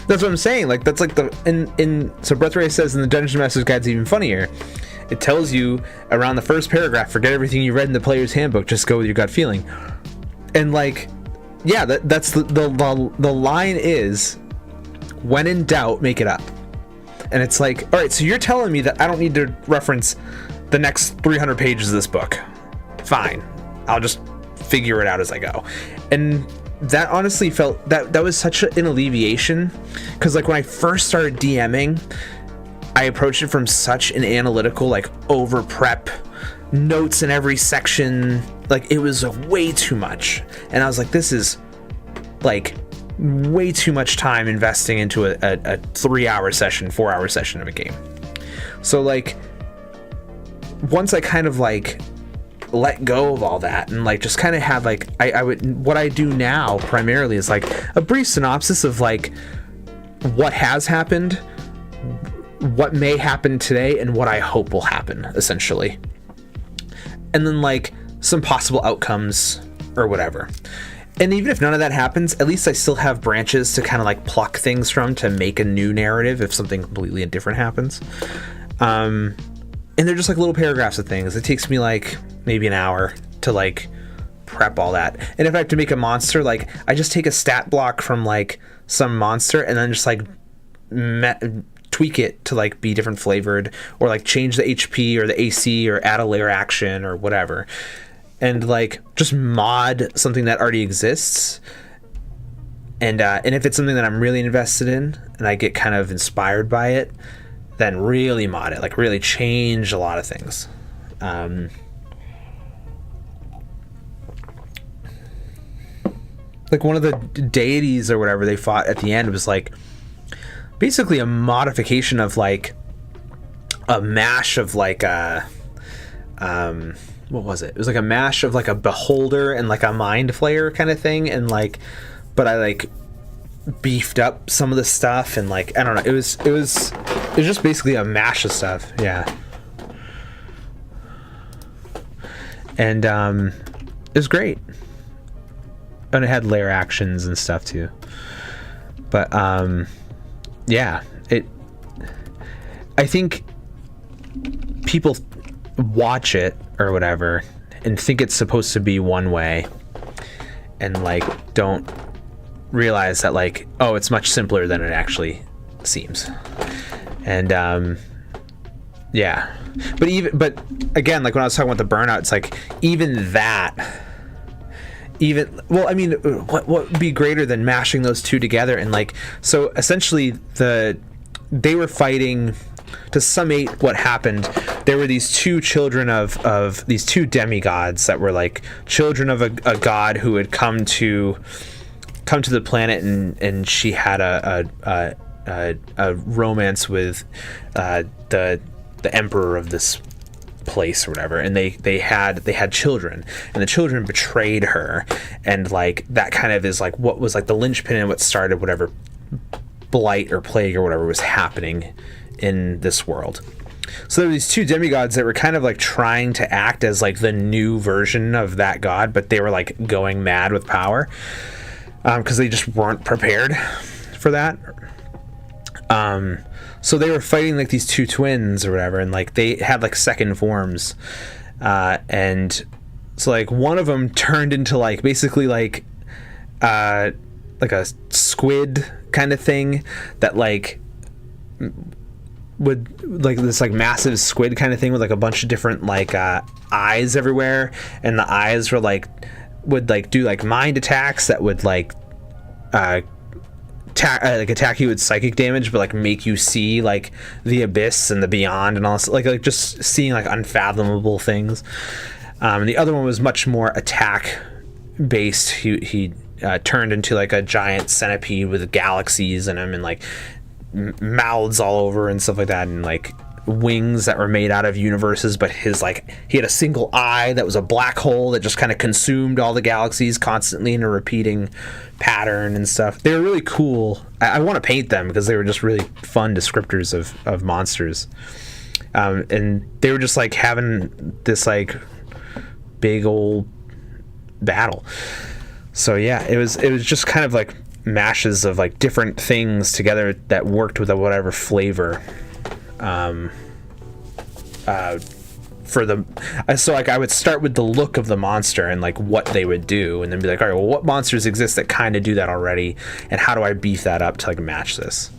That's what I'm saying. Like that's like the so Breath Ray says in the Dungeon Master's Guide's even funnier. It tells you around the first paragraph, forget everything you read in the player's handbook, just go with your gut feeling. And like, yeah, that's the line is, when in doubt, make it up. And it's like, all right, so you're telling me that I don't need to reference the next 300 pages of this book. Fine, I'll just figure it out as I go. And that honestly felt that was such an alleviation, because like when I first started DMing, I approached it from such an analytical, like over prep, notes in every section, like it was way too much. And I was like, this is like way too much time investing into a 3-hour session, 4-hour session of a game. So like once I kind of like let go of all that and like just kind of have like I would, what I do now primarily is like a brief synopsis of like what has happened, what may happen today, and what I hope will happen, essentially. And then like some possible outcomes or whatever. And even if none of that happens, at least I still have branches to kind of like pluck things from to make a new narrative if something completely different happens. And they're just like little paragraphs of things. It takes me like maybe an hour to like prep all that. And if I have to make a monster, like I just take a stat block from like some monster and then just like tweak it to like be different flavored, or like change the HP or the AC or add a layer action or whatever. And like just mod something that already exists, and if it's something that I'm really invested in and I get kind of inspired by it, then really mod it, like really change a lot of things. Like one of the deities or whatever they fought at the end was like basically a modification of like a mash of like a what was it? It was like a mash of like a beholder and like a mind flayer kind of thing, and like, but I like beefed up some of the stuff and like I don't know. It was just basically a mash of stuff, yeah. And it was great, and it had layer actions and stuff too. But yeah, I think people watch it or whatever and think it's supposed to be one way and like don't realize that like, oh, it's much simpler than it actually seems. And yeah, but again, like when I was talking about the burnout, it's like well, I mean, what would be greater than mashing those two together? And like, so essentially they were fighting. To summate what happened, there were these two children of these two demigods that were like children of a god who had come to the planet, and she had a romance with the emperor of this place or whatever, and they had children, and the children betrayed her, and like that kind of is like what was like the linchpin and what started whatever blight or plague or whatever was happening in this world. So there were these two demigods that were kind of like trying to act as like the new version of that god, but they were like going mad with power because they just weren't prepared for that. So they were fighting like these two twins or whatever, and like they had like second forms, and so like one of them turned into like basically like a squid kind of thing that like would like this like massive squid kind of thing with like a bunch of different like eyes everywhere, and the eyes were like would like do like mind attacks that would like attack you with psychic damage, but like make you see like the abyss and the beyond and all this, like just seeing like unfathomable things. And the other one was much more attack based. He turned into like a giant centipede with galaxies in him and like mouths all over and stuff like that, and like wings that were made out of universes, but his like he had a single eye that was a black hole that just kind of consumed all the galaxies constantly in a repeating pattern and stuff. They were really cool. I want to paint them because they were just really fun descriptors of monsters, and they were just like having this like big old battle. So yeah, it was just kind of like mashes of like different things together that worked with a whatever flavor for the so like I would start with the look of the monster and like what they would do, and then be like, all right, well, what monsters exist that kind of do that already, and how do I beef that up to like match this?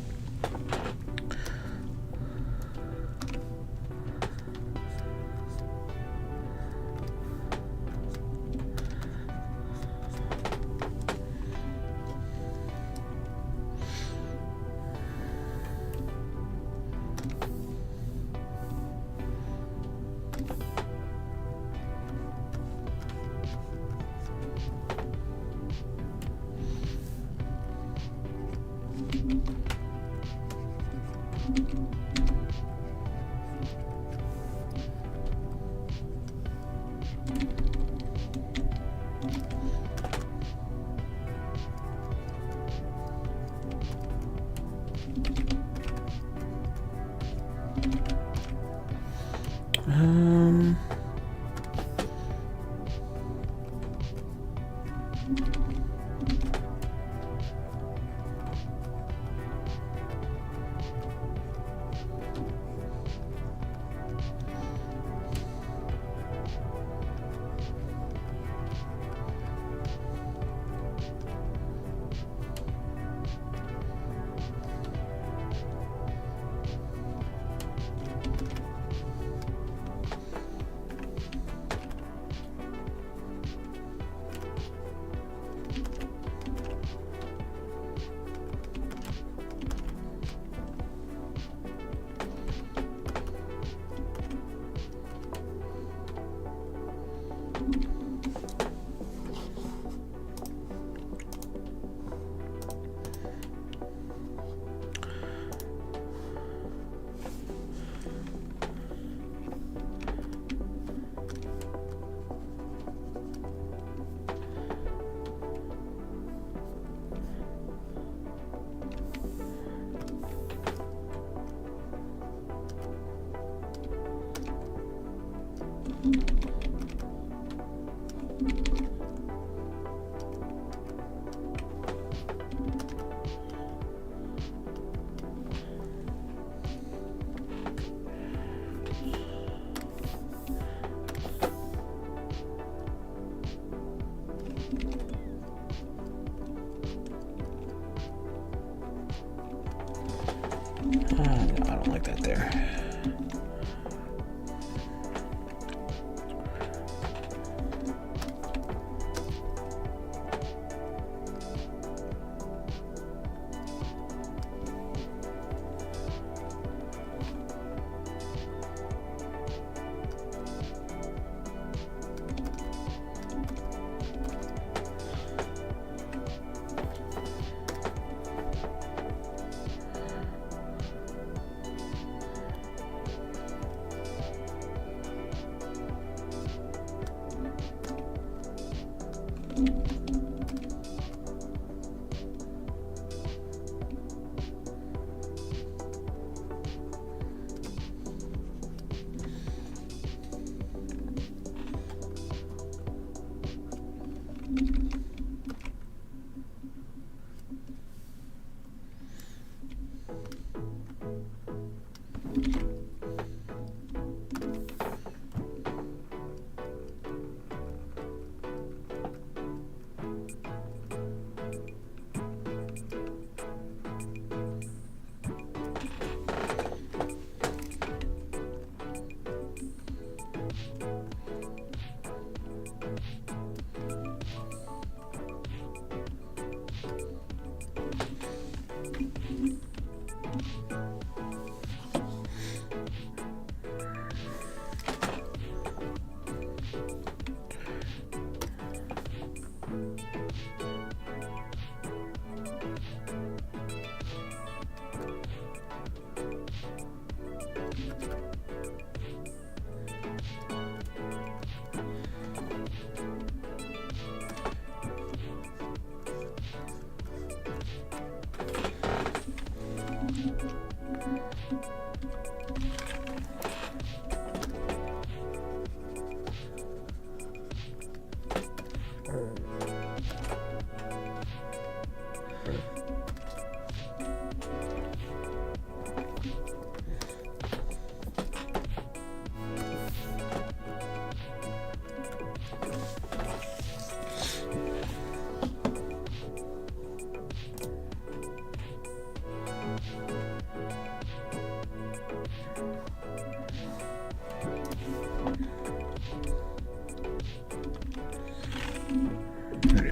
No, I don't like that there.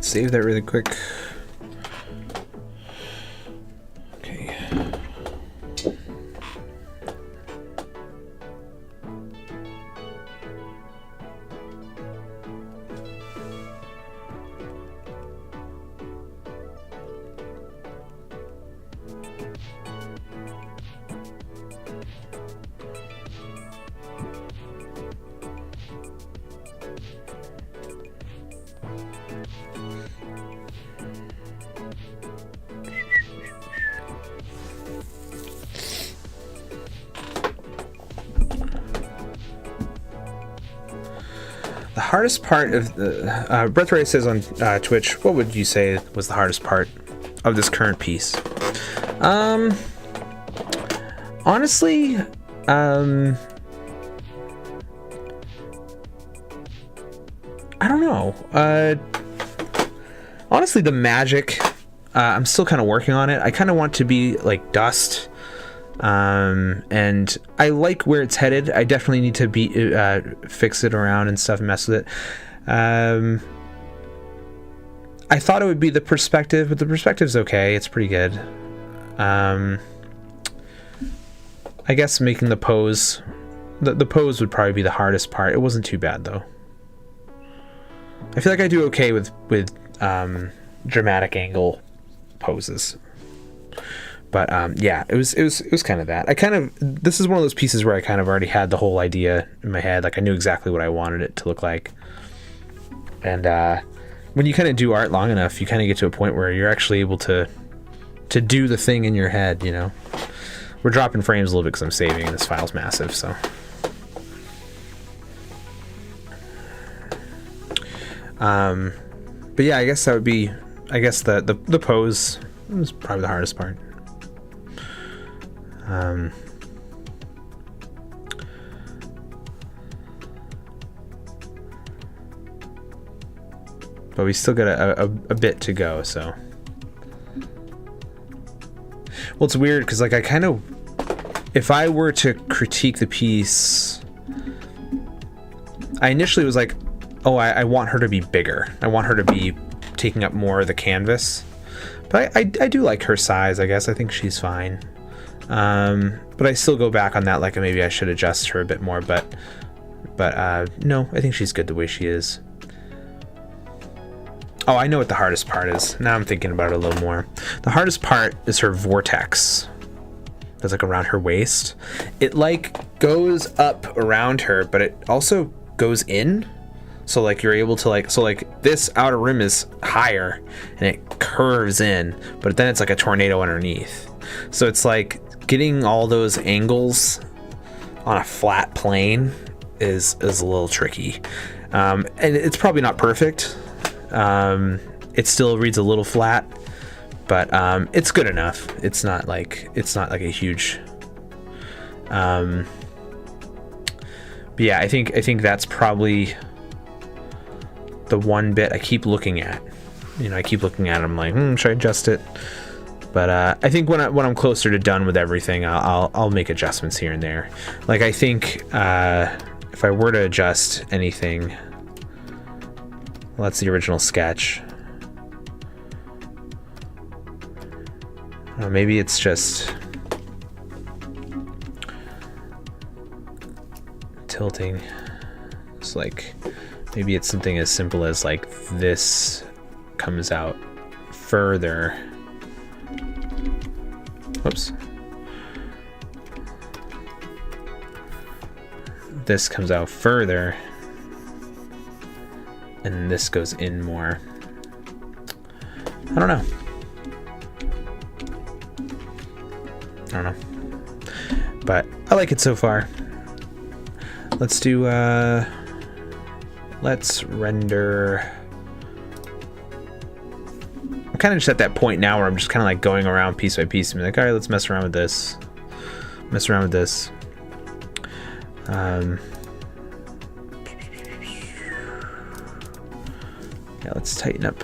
Save that really quick. Okay. The hardest part of the Breath Ray says on Twitch, what would you say was the hardest part of this current piece? Honestly, I don't know. Honestly, the magic, I'm still kind of working on it. I kind of want to be like Dust. And I like where it's headed. I definitely need to fix it around and stuff and mess with it. I thought it would be the perspective, but the perspective's okay. It's pretty good. I guess making the pose, the pose would probably be the hardest part. It wasn't too bad though. I feel like I do okay with dramatic angle poses. But yeah, it was kind of that. This is one of those pieces where I kind of already had the whole idea in my head. Like I knew exactly what I wanted it to look like. And when you kind of do art long enough, you kind of get to a point where you're actually able to do the thing in your head, you know. We're dropping frames a little bit because I'm saving, and this file's massive, so. But yeah, I guess that would be, the pose was probably the hardest part. But we still got a bit to go, so. Well, it's weird because like I kind of if I were to critique the piece, I initially was like, oh, I want her to be bigger. I want her to be taking up more of the canvas. But I do like her size, I guess. I think she's fine. But I still go back on that, like maybe I should adjust her a bit more. But no, I think she's good the way she is. Oh, I know what the hardest part is. Now I'm thinking about it a little more. The hardest part is her vortex. That's like around her waist. It like goes up around her, but it also goes in. So like you're able to like, so like this outer rim is higher and it curves in, but then it's like a tornado underneath. So it's like getting all those angles on a flat plane is a little tricky. And it's probably not perfect. It still reads a little flat, but it's good enough. It's not like a huge, but yeah, I think that's probably the one bit I keep looking at. I keep looking at it, I'm like, should I adjust it? But I think when I'm closer to done with everything, I'll make adjustments here and there. Like I think if I were to adjust anything, well, that's the original sketch. Maybe it's just tilting. It's like maybe it's something as simple as like this comes out further. Whoops. This comes out further and this goes in more. I don't know. But I like it so far. Let's do let's render. I'm kind of just at that point now where I'm just kind of like going around piece by piece and be like, all right, let's mess around with this. Yeah, let's tighten up.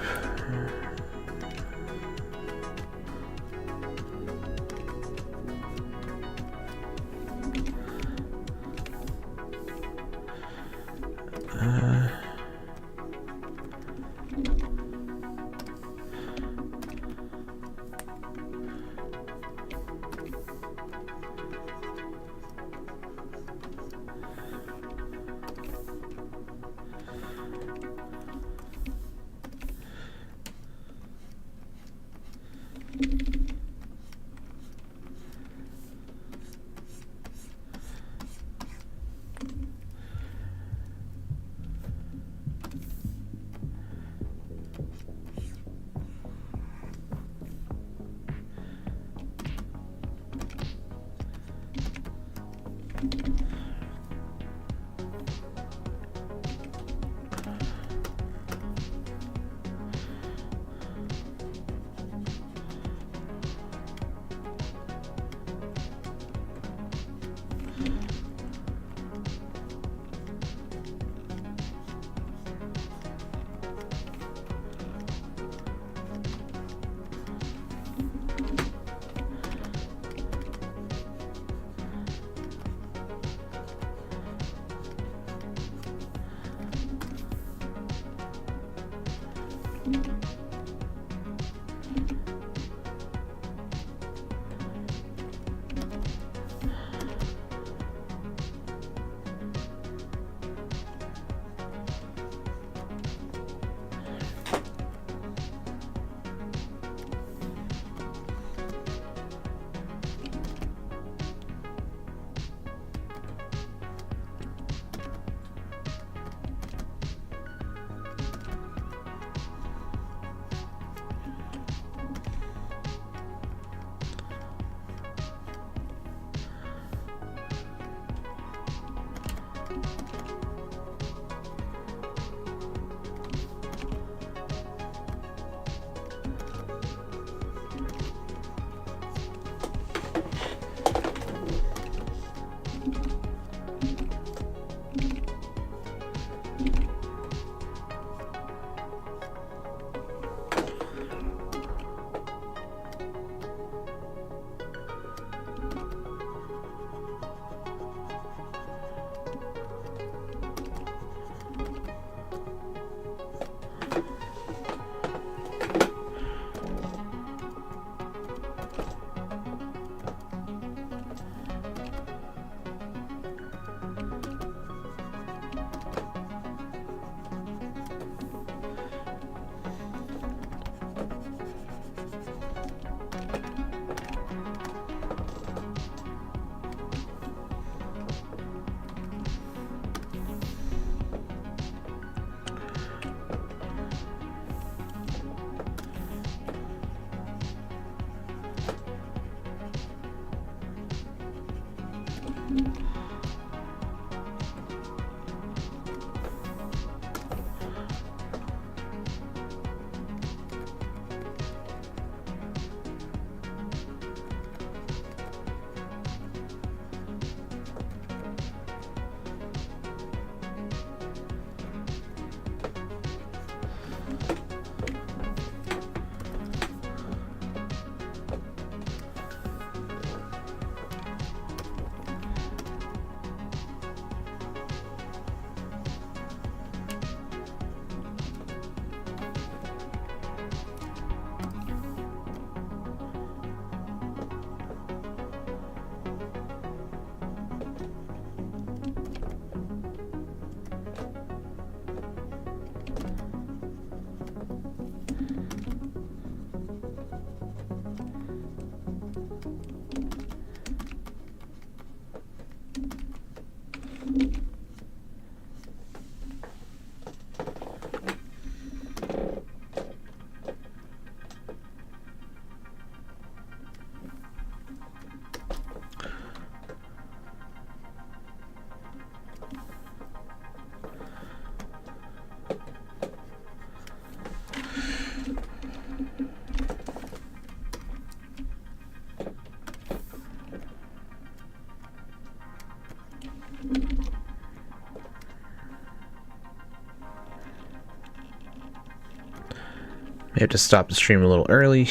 I have to stop the stream a little early.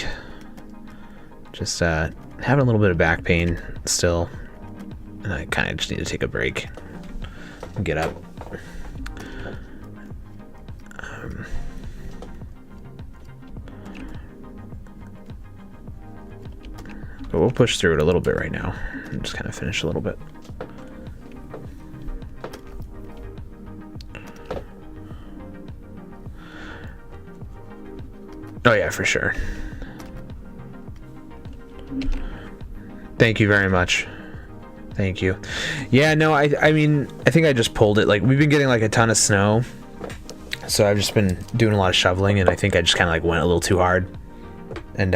Just having a little bit of back pain still, and I kind of just need to take a break and get up. But we'll push through it a little bit right now and just kind of finish a little bit. Oh yeah, for sure. Thank you very much. Thank you. Yeah, no, I mean, I think I just pulled it. Like, we've been getting like a ton of snow, so I've just been doing a lot of shoveling, and I think I just kind of like went a little too hard. And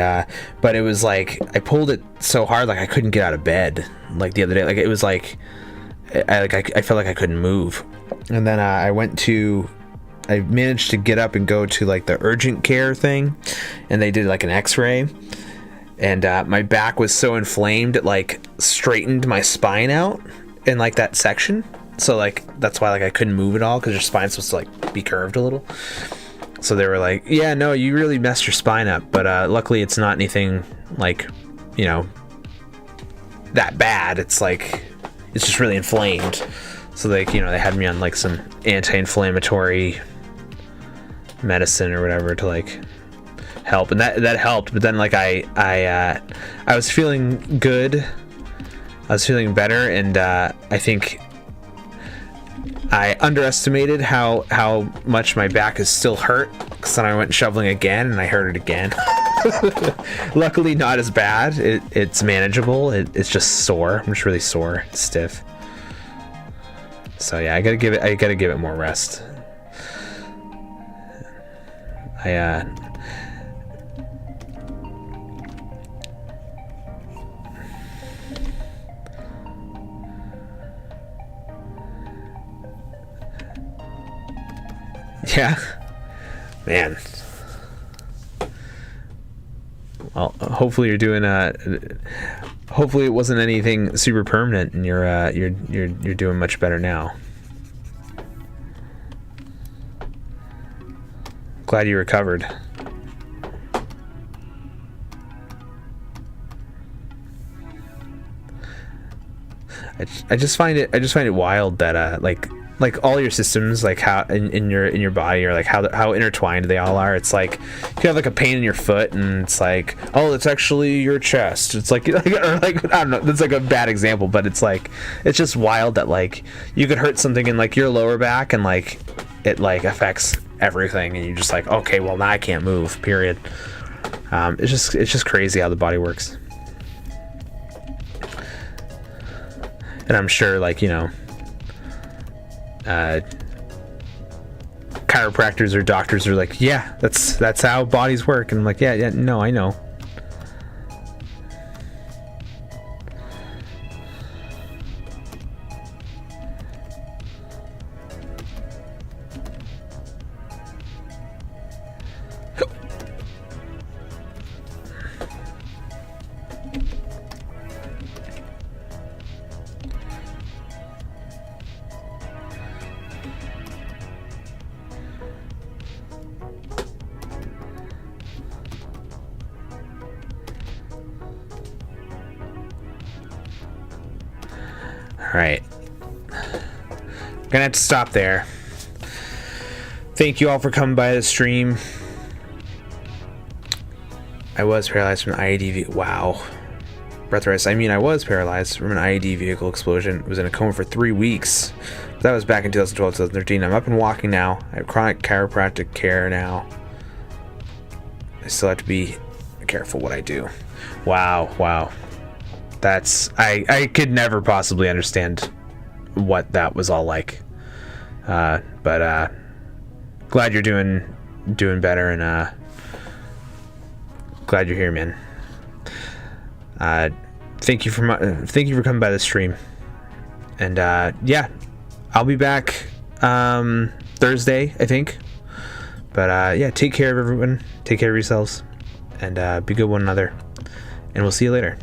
but it was like I pulled it so hard, like I couldn't get out of bed. Like the other day, like it was like I felt like I couldn't move. And then I managed to get up and go to like the urgent care thing, and they did like an x-ray, and my back was so inflamed it like straightened my spine out in like that section. So like that's why like I couldn't move at all, because your spine's supposed to like be curved a little. So they were like, yeah, no, you really messed your spine up, but luckily it's not anything like, you know, that bad. It's like, it's just really inflamed. So like, you know, they had me on like some anti-inflammatory medicine or whatever to like help, and that helped. But then like I was feeling good. I was feeling better, and I think I underestimated how much my back is still hurt, because then I went shoveling again and I hurt it again. Luckily not as bad. It's manageable. It's just sore. I'm just really sore, stiff. So yeah, I gotta give it more rest. Yeah, man. Well, hopefully you're doing hopefully it wasn't anything super permanent, and you're doing much better now. Glad you recovered. I just find it wild that like all your systems, like how in your body, or like how intertwined they all are. It's like you have like a pain in your foot, and it's like, oh, it's actually your chest. It's like, or like I don't know, that's like a bad example, but it's like, it's just wild that like you could hurt something in like your lower back, and like it like affects everything, and you're just like, okay, well now I can't move, period. It's just crazy how the body works. And I'm sure, like, you know, chiropractors or doctors are like, yeah, that's how bodies work, and I'm like, yeah, no, I know. Alright. Gonna have to stop there. Thank you all for coming by the stream. I was paralyzed from an IED. Wow. Breath arrest. I mean, I was paralyzed from an IED vehicle explosion. Was in a coma for 3 weeks. That was back in 2012, 2013. I'm up and walking now. I have chronic chiropractic care now. I still have to be careful what I do. Wow. That's I could never possibly understand what that was all like, but glad you're doing better, and glad you're here, man. Thank you for coming by the stream, and yeah, I'll be back Thursday, I think. But yeah, take care of everyone, take care of yourselves, and be good one another, and we'll see you later.